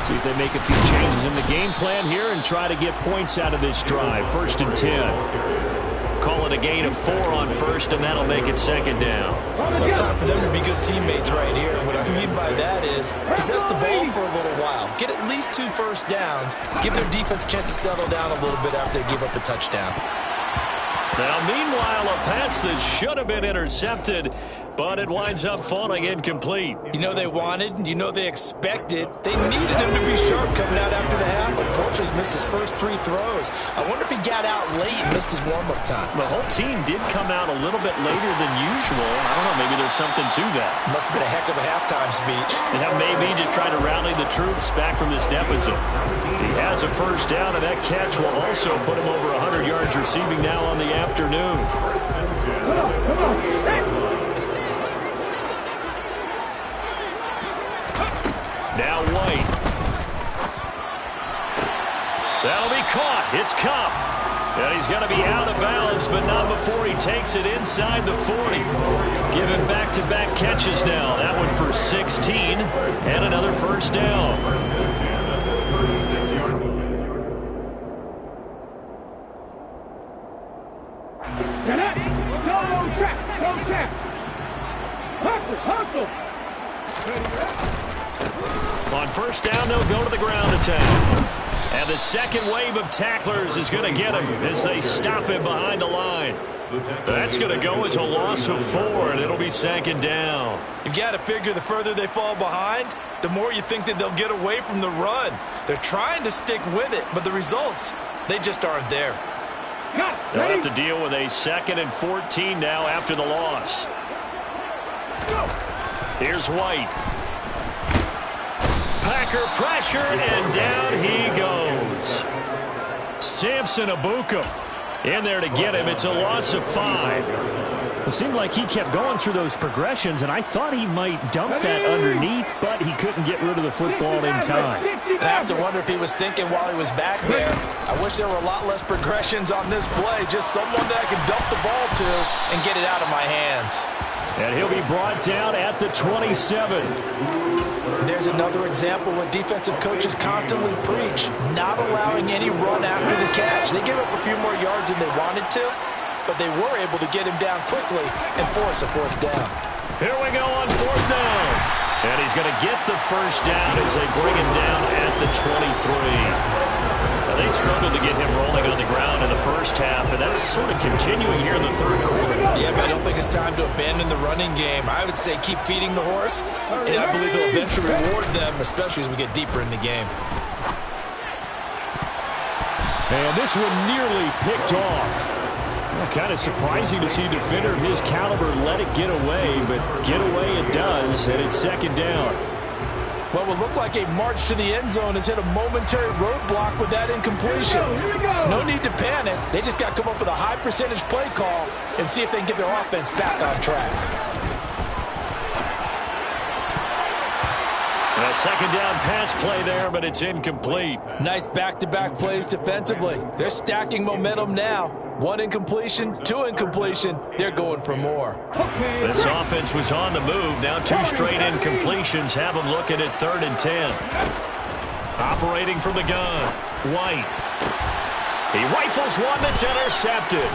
Speaker 6: See if they make a few changes in the game plan here and try to get points out of this drive. 1st and 10.
Speaker 1: Call it a gain of 4 on first, and that'll make it 2nd down.
Speaker 3: Well, it's time for them to be good teammates right here. What I mean by that is possess the ball for a little while. Get at least 2 first downs. Give their defense a chance to settle down a little bit after they give up a touchdown.
Speaker 1: Now, meanwhile, a pass that should have been intercepted, but it winds up falling incomplete.
Speaker 3: You know they wanted, you know they expected. They needed him to be sharp coming out after the half. Unfortunately, he's missed his first 3 throws. I wonder if he got out late and missed his warm-up time.
Speaker 1: The whole team did come out a little bit later than usual. I don't know, maybe there's something to that.
Speaker 3: Must have been a heck of a halftime speech.
Speaker 1: Yeah, maybe just trying to rally the troops back from this deficit. He has a first down, and that catch will also put him over 100 yards receiving now on the afternoon.
Speaker 5: Come on. Hey.
Speaker 1: Now White. That'll be caught. It's Cup. And he's going to be out of bounds, but not before he takes it inside the 40. Given back-to-back catches now. That one for 16 and another first down. On first down, they'll go to the ground attack. And the second wave of tacklers is going to get him as they stop him behind the line. That's going to go as a loss of 4, and it'll be 2nd down.
Speaker 3: You've got to figure the further they fall behind, the more you think that they'll get away from the run. They're trying to stick with it, but the results, they just aren't there.
Speaker 1: They'll have to deal with a 2nd and 14 now after the loss. Here's White. Packer pressure, and down he goes. Samson Abuka in there to get him. It's a loss of 5.
Speaker 6: It seemed like he kept going through those progressions, and I thought he might dump that underneath, but he couldn't get rid of the football in time.
Speaker 3: And I have to wonder if he was thinking while he was back there, I wish there were a lot less progressions on this play, just someone that I could dump the ball to and get it out of my hands.
Speaker 6: And he'll be brought down at the 27.
Speaker 3: There's another example what defensive coaches constantly preach, not allowing any run after the catch. They gave up a few more yards than they wanted to, but they were able to get him down quickly and force a 4th down.
Speaker 1: Here we go on 4th down. And he's going to get the first down as they bring him down at the 23. Now, they struggled to get him rolling on the ground in the first half, and that's sort of continuing here in the 3rd quarter.
Speaker 3: Yeah, but I don't think it's time to abandon the running game. I would say keep feeding the horse, and I believe they'll eventually reward them, especially as we get deeper in the game.
Speaker 6: And this one nearly picked off. Well, kind of surprising to see a defender of his caliber let it get away, but get away it does, and it's 2nd down.
Speaker 3: What would look like a march to the end zone has hit a momentary roadblock with that incompletion. No need to panic. They just got to come up with a high percentage play call and see if they can get their offense back on track.
Speaker 1: And a 2nd down pass play there, but it's incomplete.
Speaker 3: Nice back-to-back plays defensively. They're stacking momentum now. 1 incompletion, 2 incompletion. They're going for more.
Speaker 1: This offense was on the move. Now 2 straight incompletions have them looking at 3rd and 10. Operating from the gun, White. He rifles one that's intercepted.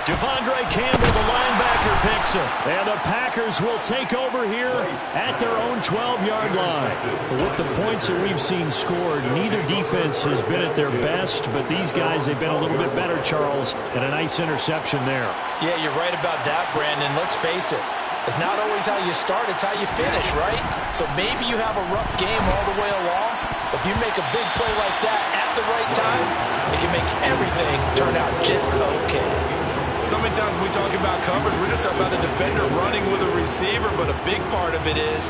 Speaker 1: Devondre Campbell, the linebacker, picks him.
Speaker 6: And the Packers will take over here at their own 12-yard line. With the points that we've seen scored, neither defense has been at their best, but these guys, they've been a little bit better, Charles, and a nice interception there.
Speaker 3: Yeah, you're right about that, Brandon. Let's face it. It's not always how you start, it's how you finish, right? So maybe you have a rough game all the way along, but if you make a big play like that at the right time, it can make everything turn out just okay. So many times when we talk about coverage, we're just talking about a defender running with a receiver, but a big part of it is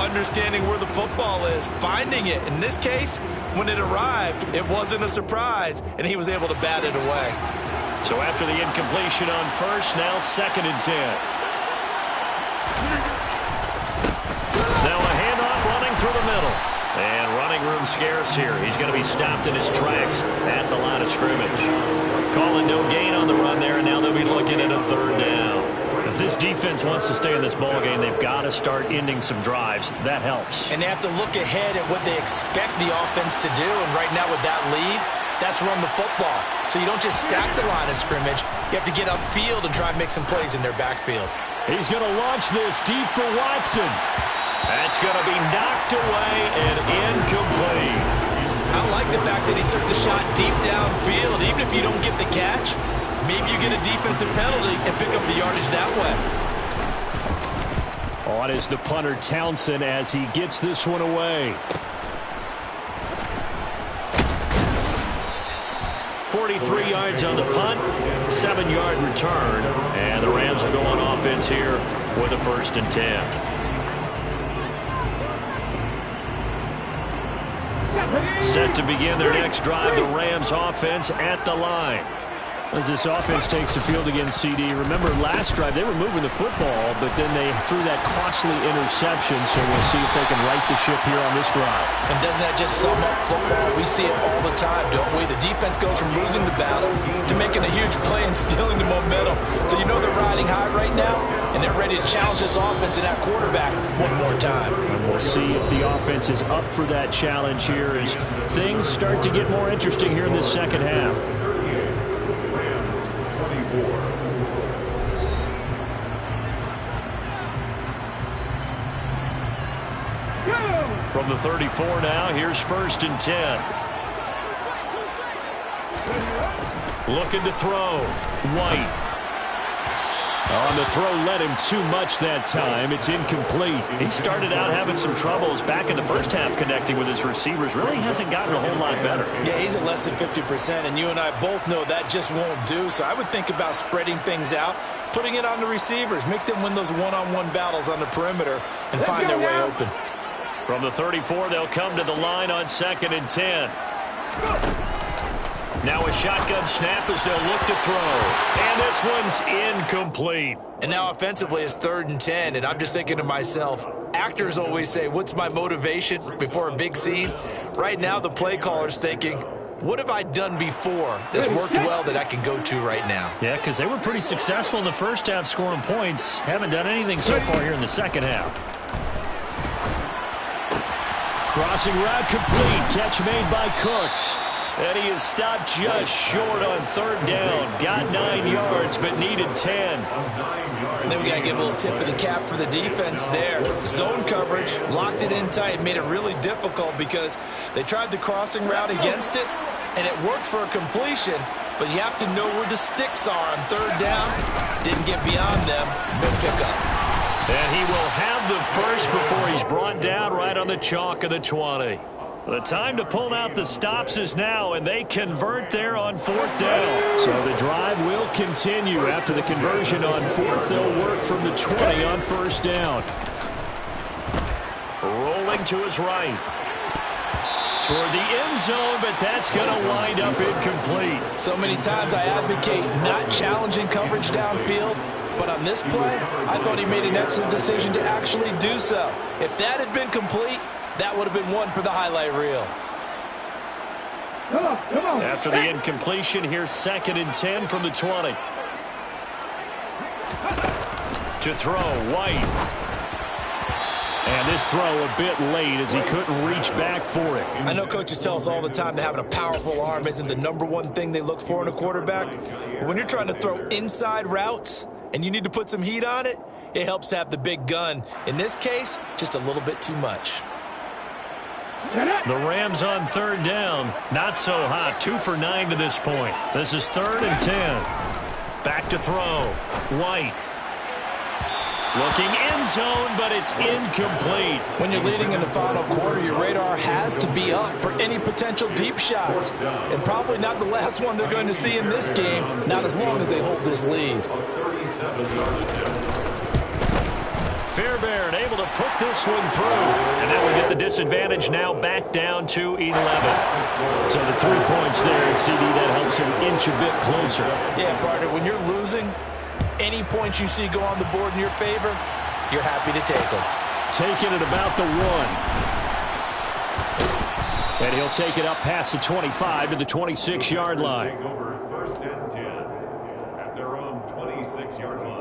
Speaker 3: understanding where the football is, finding it. In this case, when it arrived, it wasn't a surprise, and he was able to bat it away.
Speaker 4: So after the incompletion on first, now 2nd and 10. Now a handoff running through the middle. And running room scarce here. He's going to be stopped in his tracks at the line of scrimmage. Calling no gain on the run there, and now they'll be looking at a 3rd down. If this defense wants to stay in this ballgame, they've got to start ending some drives. That helps.
Speaker 3: And they have to look ahead at what they expect the offense to do. And right now with that lead, that's run the football. So you don't just stack the line of scrimmage. You have to get upfield and try and make some plays in their backfield.
Speaker 6: He's going to launch this deep for Watson.
Speaker 4: That's going to be knocked away and incomplete.
Speaker 3: I like the fact that he took the shot deep downfield. Even if you don't get the catch, maybe you get a defensive penalty and pick up the yardage that way.
Speaker 6: On is the punter Townsend as he gets this one away.
Speaker 4: 43 yards on the punt, 7-yard return, and the Rams will go on offense here with a 1st and 10. Set to begin their next drive, the Rams offense at the line.
Speaker 6: As this offense takes the field against CD, remember last drive they were moving the football, but then they threw that costly interception, so we'll see if they can right the ship here on this drive.
Speaker 3: And doesn't that just sum up football? We see it all the time, don't we? The defense goes from losing the battle to making a huge play and stealing the momentum. So you know they're riding high right now, and they're ready to challenge this offense and that quarterback one more time.
Speaker 6: And we'll see if the offense is up for that challenge here as things start to get more interesting here in this second half.
Speaker 4: From the 34 now, here's 1st and 10. Looking to throw. White.
Speaker 6: On the throw, led him too much that time. It's incomplete.
Speaker 4: He started out having some troubles back in the first half connecting with his receivers. Really hasn't gotten a whole lot better.
Speaker 3: Yeah, he's at less than 50%, and you and I both know that just won't do. So I would think about spreading things out, putting it on the receivers, make them win those one-on-one battles on the perimeter, and find their way open.
Speaker 4: From the 34, they'll come to the line on 2nd and 10. Now a shotgun snap as they'll look to throw. And this one's incomplete.
Speaker 3: And now offensively it's 3rd and 10, and I'm just thinking to myself, actors always say, what's my motivation before a big scene? Right now the play caller's thinking, what have I done before that's worked well that I can go to right now?
Speaker 4: Yeah, because they were pretty successful in the first half scoring points. Haven't done anything so far here in the second half.
Speaker 6: Crossing route complete. Catch made by Cooks.
Speaker 4: And he is stopped just short on 3rd down. Got 9 yards, but needed 10.
Speaker 3: And then we got to give a little tip of the cap for the defense there. Zone coverage, locked it in tight, made it really difficult because they tried the crossing route against it, and it worked for a completion, but you have to know where the sticks are on 3rd down. Didn't get beyond them. No pickup.
Speaker 4: And he will have the first before he's brought down right on the chalk of the 20. The time to pull out the stops is now, and they convert there on 4th down.
Speaker 6: So the drive will continue. After the conversion on 4th, they'll work from the 20 on 1st down.
Speaker 4: Rolling to his right. Toward the end zone, but that's going to wind up incomplete.
Speaker 3: So many times I advocate not challenging coverage downfield. But on this play, I thought he made an excellent decision to actually do so. If that had been complete, that would have been one for the highlight reel.
Speaker 5: Come on.
Speaker 4: After the incompletion, here's 2nd and 10 from the 20. To throw, White.
Speaker 6: And this throw a bit late as he couldn't reach back for it.
Speaker 3: I know coaches tell us all the time that having a powerful arm isn't the #1 thing they look for in a quarterback. But when you're trying to throw inside routes and you need to put some heat on it, it helps have the big gun. In this case, just a little bit too much.
Speaker 4: The Rams on 3rd down. Not so hot. 2 for 9 to this point. This is 3rd and 10. Back to throw. White. Looking end zone, but it's incomplete.
Speaker 3: When you're leading in the final quarter, your radar has to be up for any potential deep shots. And probably not the last one they're going to see in this game, not as long as they hold this lead.
Speaker 4: Fairbairn able to put this one through. And that will get the disadvantage now back down to 11.
Speaker 6: So the 3 points there, and CD, that helps him inch a bit closer.
Speaker 3: Yeah, partner, when you're losing, any points you see go on the board in your favor, you're happy to take them.
Speaker 6: Taking it about the 1. And he'll take it up past the 25 to the 26-yard line.
Speaker 2: Take over 1st and 10 at their own 26-yard line.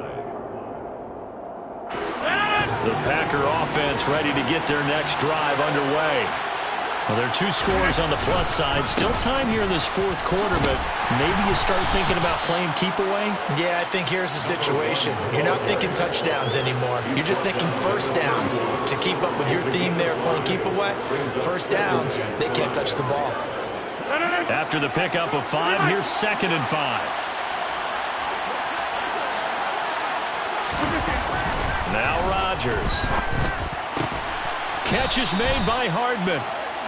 Speaker 4: The Packer offense ready to get their next drive underway. Well, there are 2 scores on the plus side. Still time here in this 4th quarter, but maybe you start thinking about playing keep away?
Speaker 3: Yeah, I think here's the situation. You're not thinking touchdowns anymore. You're just thinking first downs. To keep up with your theme there, playing keep away, first downs, they can't touch the ball.
Speaker 4: After the pickup of 5, here's 2nd and 5. Now Rodgers. Catch is made by Hardman.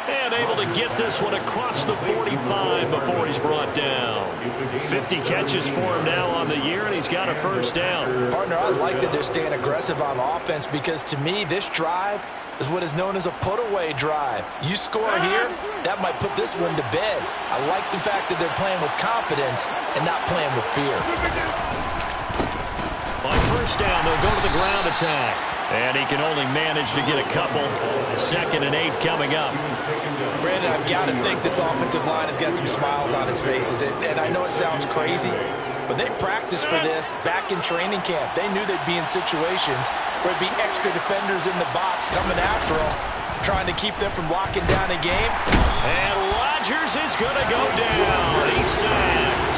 Speaker 4: And able to get this one across the 45 before he's brought down. 50 catches for him now on the year, and he's got a first down.
Speaker 3: Partner, I like that they're staying aggressive on offense because, to me, this drive is what is known as a put-away drive. You score here, that might put this one to bed. I like the fact that they're playing with confidence and not playing with fear.
Speaker 4: On first down, they'll go to the ground attack. And he can only manage to get a couple. 2nd and 8 coming up.
Speaker 3: Brandon, I've got to think this offensive line has got some smiles on its faces. And I know it sounds crazy, but they practiced for this back in training camp. They knew they'd be in situations where it'd be extra defenders in the box coming after them, trying to keep them from locking down a game.
Speaker 4: And Rodgers is going to go down. He's sacked.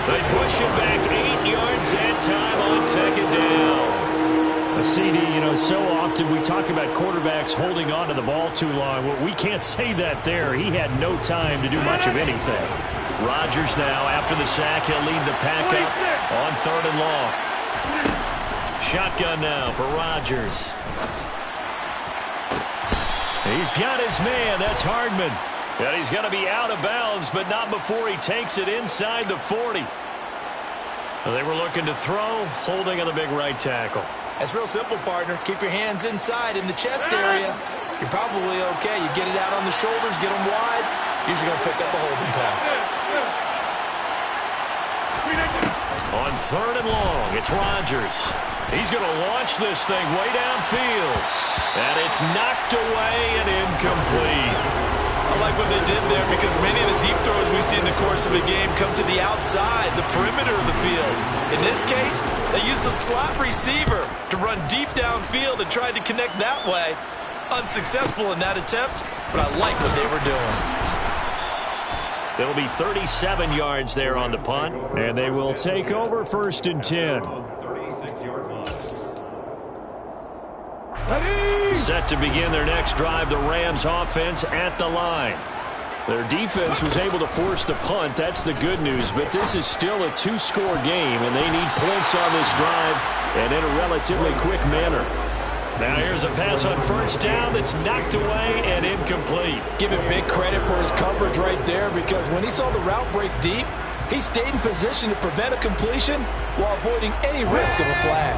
Speaker 4: They push it back 8 yards that time on 2nd down.
Speaker 6: CD, you know, so often we talk about quarterbacks holding on to the ball too long. Well, we can't say that there. He had no time to do much of anything.
Speaker 4: Rodgers now, after the sack, he'll lead the pack up on 3rd and long. Shotgun now for Rodgers. He's got his man. That's Hardman. And he's going to be out of bounds, but not before he takes it inside the 40. They were looking to throw, holding on the big right tackle.
Speaker 3: It's real simple, partner. Keep your hands inside in the chest area. You're probably okay. You get it out on the shoulders, get them wide. Usually going to pick up a holding pass.
Speaker 4: On 3rd and long, it's Rodgers. He's going to launch this thing way downfield. And it's knocked away and incomplete.
Speaker 3: I like what they did there because many of the deep throws we see in the course of a game come to the outside, the perimeter of the field. In this case, they used a slot receiver to run deep downfield and tried to connect that way. Unsuccessful in that attempt, but I like what they were doing.
Speaker 4: There'll be 37 yards there on the punt,
Speaker 6: and they will take over 1st and 10.
Speaker 2: 36-yard line.
Speaker 4: Set to begin their next drive, the Rams offense at the line. Their defense was able to force the punt. That's the good news, but this is still a 2-score game, and they need points on this drive and in a relatively quick manner. Now here's a pass on first down that's knocked away and incomplete.
Speaker 3: Give him big credit for his coverage right there because when he saw the route break deep, he stayed in position to prevent a completion while avoiding any risk of a flag.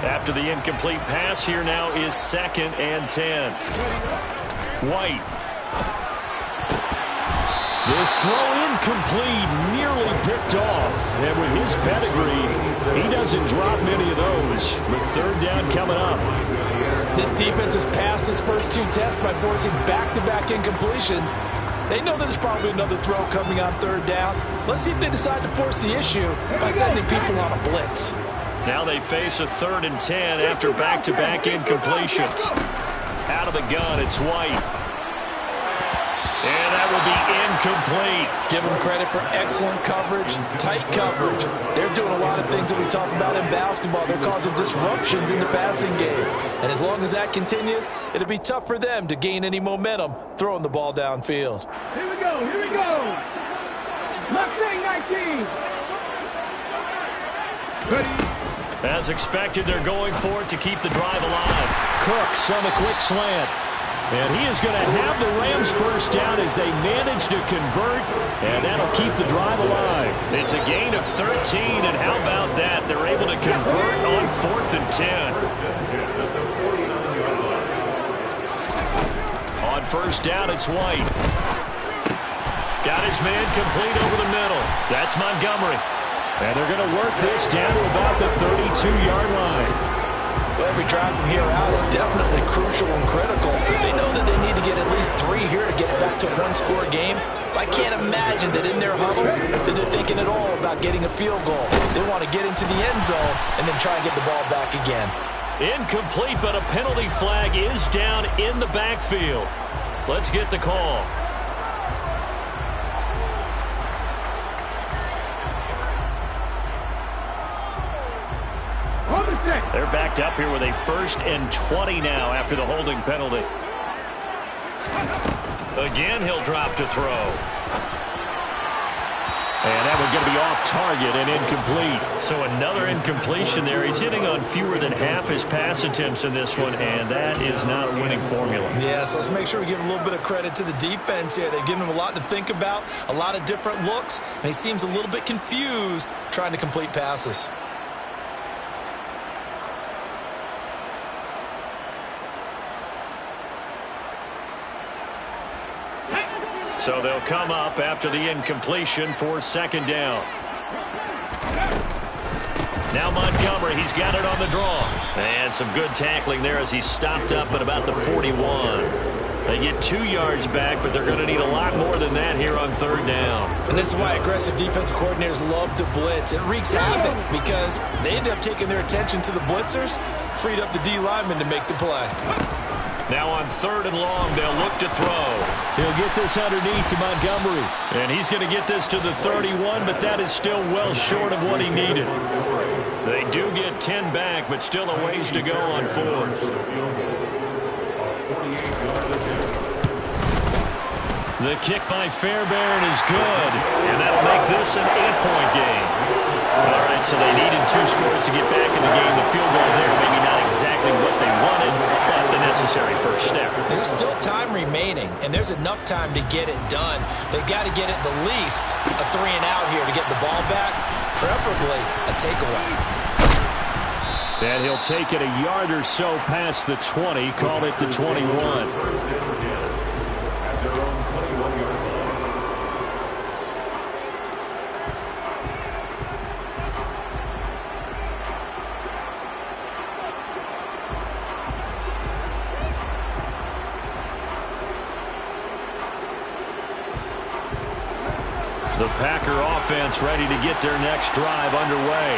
Speaker 4: After the incomplete pass, here now is 2nd and 10. White.
Speaker 6: This throw incomplete, nearly picked off. And with his pedigree, he doesn't drop many of those. But 3rd down coming up.
Speaker 3: This defense has passed its first 2 tests by forcing back-to-back incompletions. They know there's probably another throw coming on 3rd down. Let's see if they decide to force the issue by sending people on a blitz.
Speaker 4: Now they face a 3rd and 10 after back-to-back incompletions. Out of the gun, it's White. And that will be incomplete.
Speaker 3: Give them credit for excellent coverage, tight coverage. They're doing a lot of things that we talk about in basketball. They're causing disruptions in the passing game. And as long as that continues, it'll be tough for them to gain any momentum throwing the ball downfield.
Speaker 5: Here we go, here we go. Mustang 19.
Speaker 4: As expected, they're going for it to keep the drive alive.
Speaker 6: Cooks on the quick slant. And he is going to have the Rams first down as they manage to convert, and that'll keep the drive alive.
Speaker 4: It's a gain of 13, and how about that? They're able to convert on 4th and 10. On first down, it's White. Got his man complete over the middle. That's Montgomery.
Speaker 6: And they're going to work this down to about the 32-yard line.
Speaker 3: Well, every drive from here out is definitely crucial and critical. They know that they need to get at least 3 here to get it back to a one-score game. But I can't imagine that in their huddle that they're thinking at all about getting a field goal. They want to get into the end zone and then try and get the ball back again.
Speaker 4: Incomplete, but a penalty flag is down in the backfield. Let's get the call. They're backed up here with a 1st and 20 now after the holding penalty. Again, he'll drop to throw.
Speaker 6: And that one's going to be off target and incomplete.
Speaker 4: So another incompletion there. He's hitting on fewer than half his pass attempts in this one, and that is not a winning formula.
Speaker 3: Yeah, so let's make sure we give a little bit of credit to the defense here. They've given him a lot to think about, a lot of different looks, and he seems a little bit confused trying to complete passes.
Speaker 4: So they'll come up after the incompletion for 2nd down. Now Montgomery, he's got it on the draw. And some good tackling there as he stopped up at about the 41. They get 2 yards back, but they're going to need a lot more than that here on 3rd down.
Speaker 3: And this is why aggressive defensive coordinators love to blitz. It wreaks havoc because they end up taking their attention to the blitzers, freed up the D lineman to make the play.
Speaker 4: Now on 3rd and long, they'll look to throw.
Speaker 6: He'll get this underneath to Montgomery.
Speaker 4: And he's going to get this to the 31, but that is still well short of what he needed. They do get 10 back, but still a ways to go on 4th. The kick by Fairbairn is good, and that'll make this an 8-point game. All right, so they needed 2 scores to get back in the game. The field goal there, maybe not exactly what they wanted, but the necessary first step.
Speaker 3: There's still time remaining, and there's enough time to get it done. They've got to get at the least a 3-and-out here to get the ball back, preferably a takeaway.
Speaker 6: And he'll take it a yard or so past the 20, call it the 21.
Speaker 4: The Packer offense ready to get their next drive underway.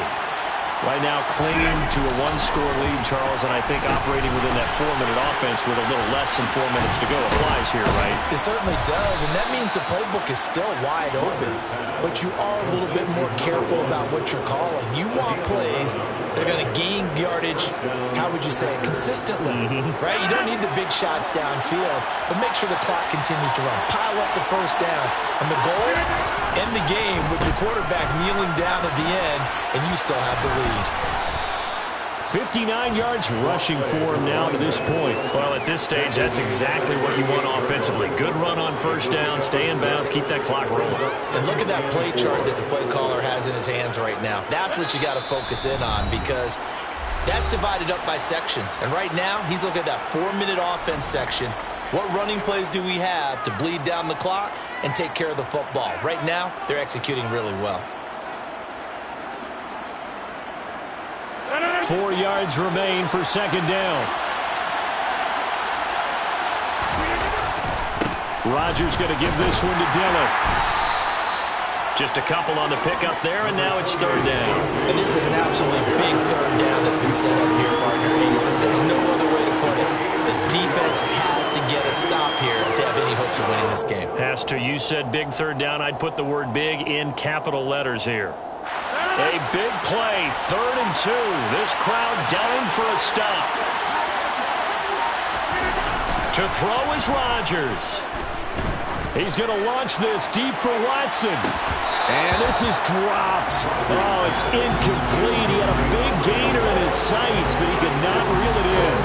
Speaker 4: Right now clinging to a 1-score lead, Charles, and I think operating within that 4-minute offense with a little less than 4 minutes to go applies here, right?
Speaker 3: It certainly does, and that means the playbook is still wide open. But you are a little bit more careful about what you're calling. You want plays that are going to gain yardage, how would you say it, consistently, right? You don't need the big shots downfield, but make sure the clock continues to run. Pile up the first downs. And the goal, end the game with your quarterback kneeling down at the end, and you still have the lead.
Speaker 6: 59 yards rushing for him now to this point.
Speaker 4: Well, at this stage, that's exactly what you want offensively. Good run on first down, stay in bounds, keep that clock rolling.
Speaker 3: And look at that play chart that the play caller has in his hands right now. That's what you got to focus in on because that's divided up by sections. And right now, he's looking at that 4-minute offense section. What running plays do we have to bleed down the clock and take care of the football? Right now, they're executing really well.
Speaker 6: 4 yards remain for 2nd down. Rodgers going to give this one to Dillon.
Speaker 4: Just a couple on the pickup there, and now it's 3rd down.
Speaker 3: And this is an absolutely big 3rd down that's been set up here, partner. There's no other way to put it. The defense has to get a stop here if they have any hopes of winning this game.
Speaker 4: Pastor, you said big 3rd down. I'd put the word big in capital letters here. A big play, 3rd and 2. This crowd dying for a stop. To throw is Rodgers.
Speaker 6: He's going to launch this deep for Watson. And this is dropped. Oh, it's incomplete. He had a big gainer in his sights, but he could not reel it in.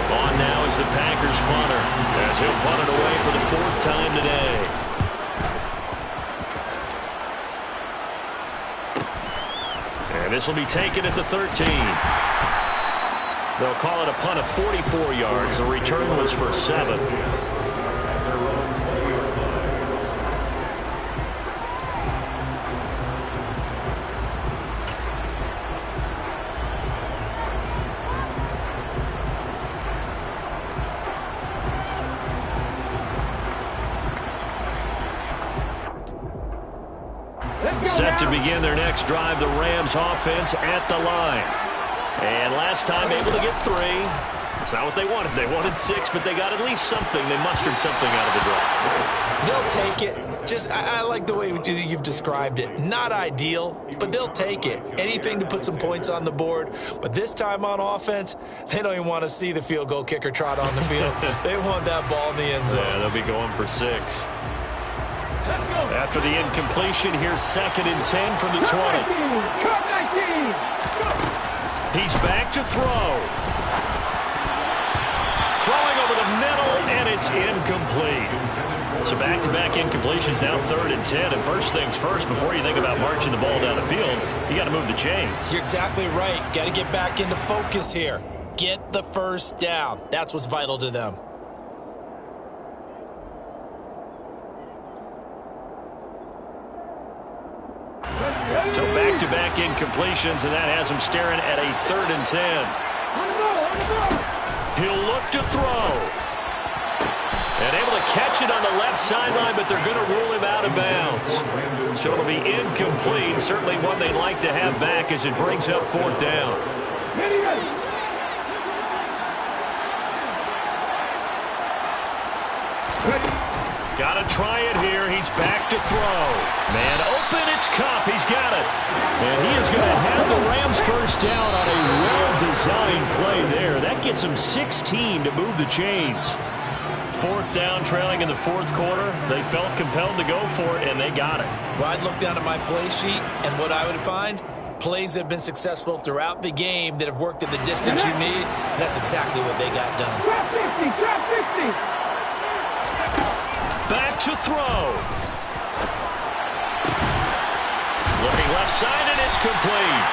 Speaker 4: On now is the Packers punter, as he'll punt it away for the 4th time today. And this will be taken at the 13. They'll call it a punt of 44 yards. The return was for 7. Set to begin their next drive, the Rams offense at the line. And last time able to get 3. It's not what they wanted. They wanted 6, but they got at least something. They mustered something out of the drive.
Speaker 3: They'll take it. I like the way you've described it. Not ideal, but they'll take it. Anything to put some points on the board. But this time on offense, they don't even want to see the field goal kicker trot on the field. They want that ball in the end zone.
Speaker 4: Yeah, they'll be going for 6. After the incompletion, here's 2nd and 10 from the 20. He's back to throw. Throwing over the middle, and it's incomplete. So back-to-back incompletions, now 3rd and 10. And first things first, before you think about marching the ball down the field, you got to move the chains.
Speaker 3: You're exactly right. Got to get back into focus here. Get the first down. That's what's vital to them.
Speaker 4: So back-to-back incompletions, and that has him staring at a 3rd and 10. He'll look to throw. And able to catch it on the left sideline, but they're going to rule him out of bounds. So it'll be incomplete. Certainly one they'd like to have back as it brings up 4th down. Got to try it here. He's back to throw. Man open, it's Kupp. He's got it.
Speaker 6: And he is going to have the Rams first down on a well-designed play there. That gets him 16 to move the chains.
Speaker 4: 4th down, trailing in the 4th quarter. They felt compelled to go for it, and they got it.
Speaker 3: Well, I'd look down at my play sheet, and what I would find, plays that have been successful throughout the game that have worked at the distance you need. And that's exactly what they got done.
Speaker 5: Drop 50.
Speaker 4: Back to throw. Looking left side, and it's complete.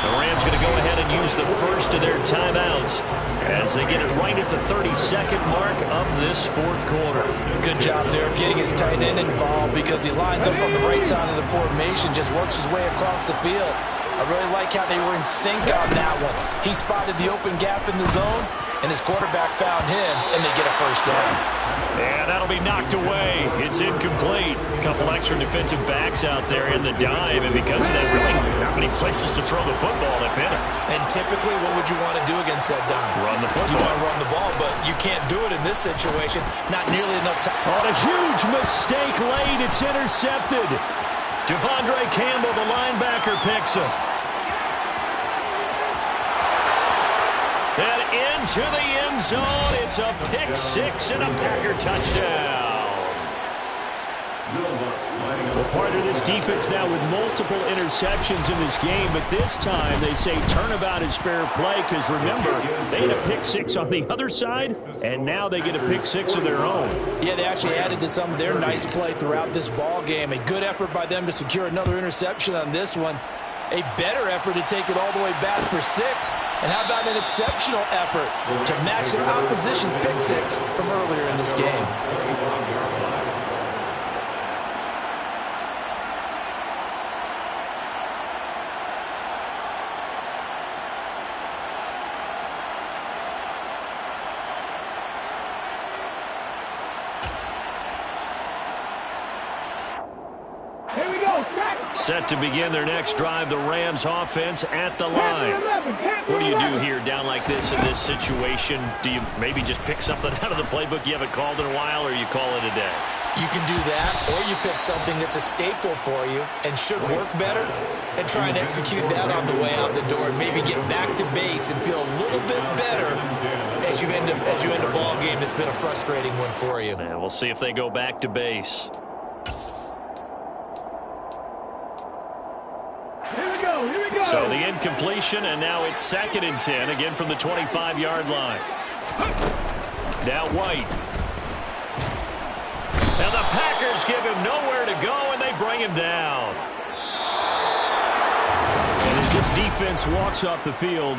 Speaker 4: The Rams going to go ahead and use the first of their timeouts as they get it right at the 32nd mark of this 4th quarter.
Speaker 3: Good job there getting his tight end involved because he lines up on the right side of the formation, just works his way across the field. I really like how they were in sync on that one. He spotted the open gap in the zone, and his quarterback found him, and they get a first down.
Speaker 4: And that'll be knocked away. It's incomplete. A couple extra defensive backs out there in the dive, and because of that, really not many places to throw the football, if any.
Speaker 3: And typically, what would you want to do against that dive?
Speaker 4: Run the football.
Speaker 3: You want to run the ball, but you can't do it in this situation. Not nearly enough time.
Speaker 6: On a huge mistake late, it's intercepted.
Speaker 4: Devondre Campbell, the linebacker, picks him. And into the end zone, it's a pick-6 and a Packer touchdown.
Speaker 6: Well, part of this defense now with multiple interceptions in this game, but this time they say turnabout is fair play because, remember, they had a pick-6 on the other side, and now they get a pick-6 of their own.
Speaker 3: Yeah, they actually added to some of their nice play throughout this ball game. A good effort by them to secure another interception on this one. A better effort to take it all the way back for 6. And how about an exceptional effort to match their opposition's pick-6 from earlier in this game?
Speaker 4: Set to begin their next drive, the Rams offense at the line. What do you do here down like this in this situation? Do you maybe just pick something out of the playbook you haven't called in a while, or you call it a day?
Speaker 3: You can do that, or you pick something that's a staple for you and should work better and try and execute that on the way out the door and maybe get back to base and feel a little bit better as you end a ball game that's been a frustrating one for you.
Speaker 4: And we'll see if they go back to base.
Speaker 5: Here we go.
Speaker 4: So the incompletion, and now it's 2nd and 10, again from the 25-yard line. Now White. And the Packers give him nowhere to go, and they bring him down.
Speaker 6: And as this defense walks off the field,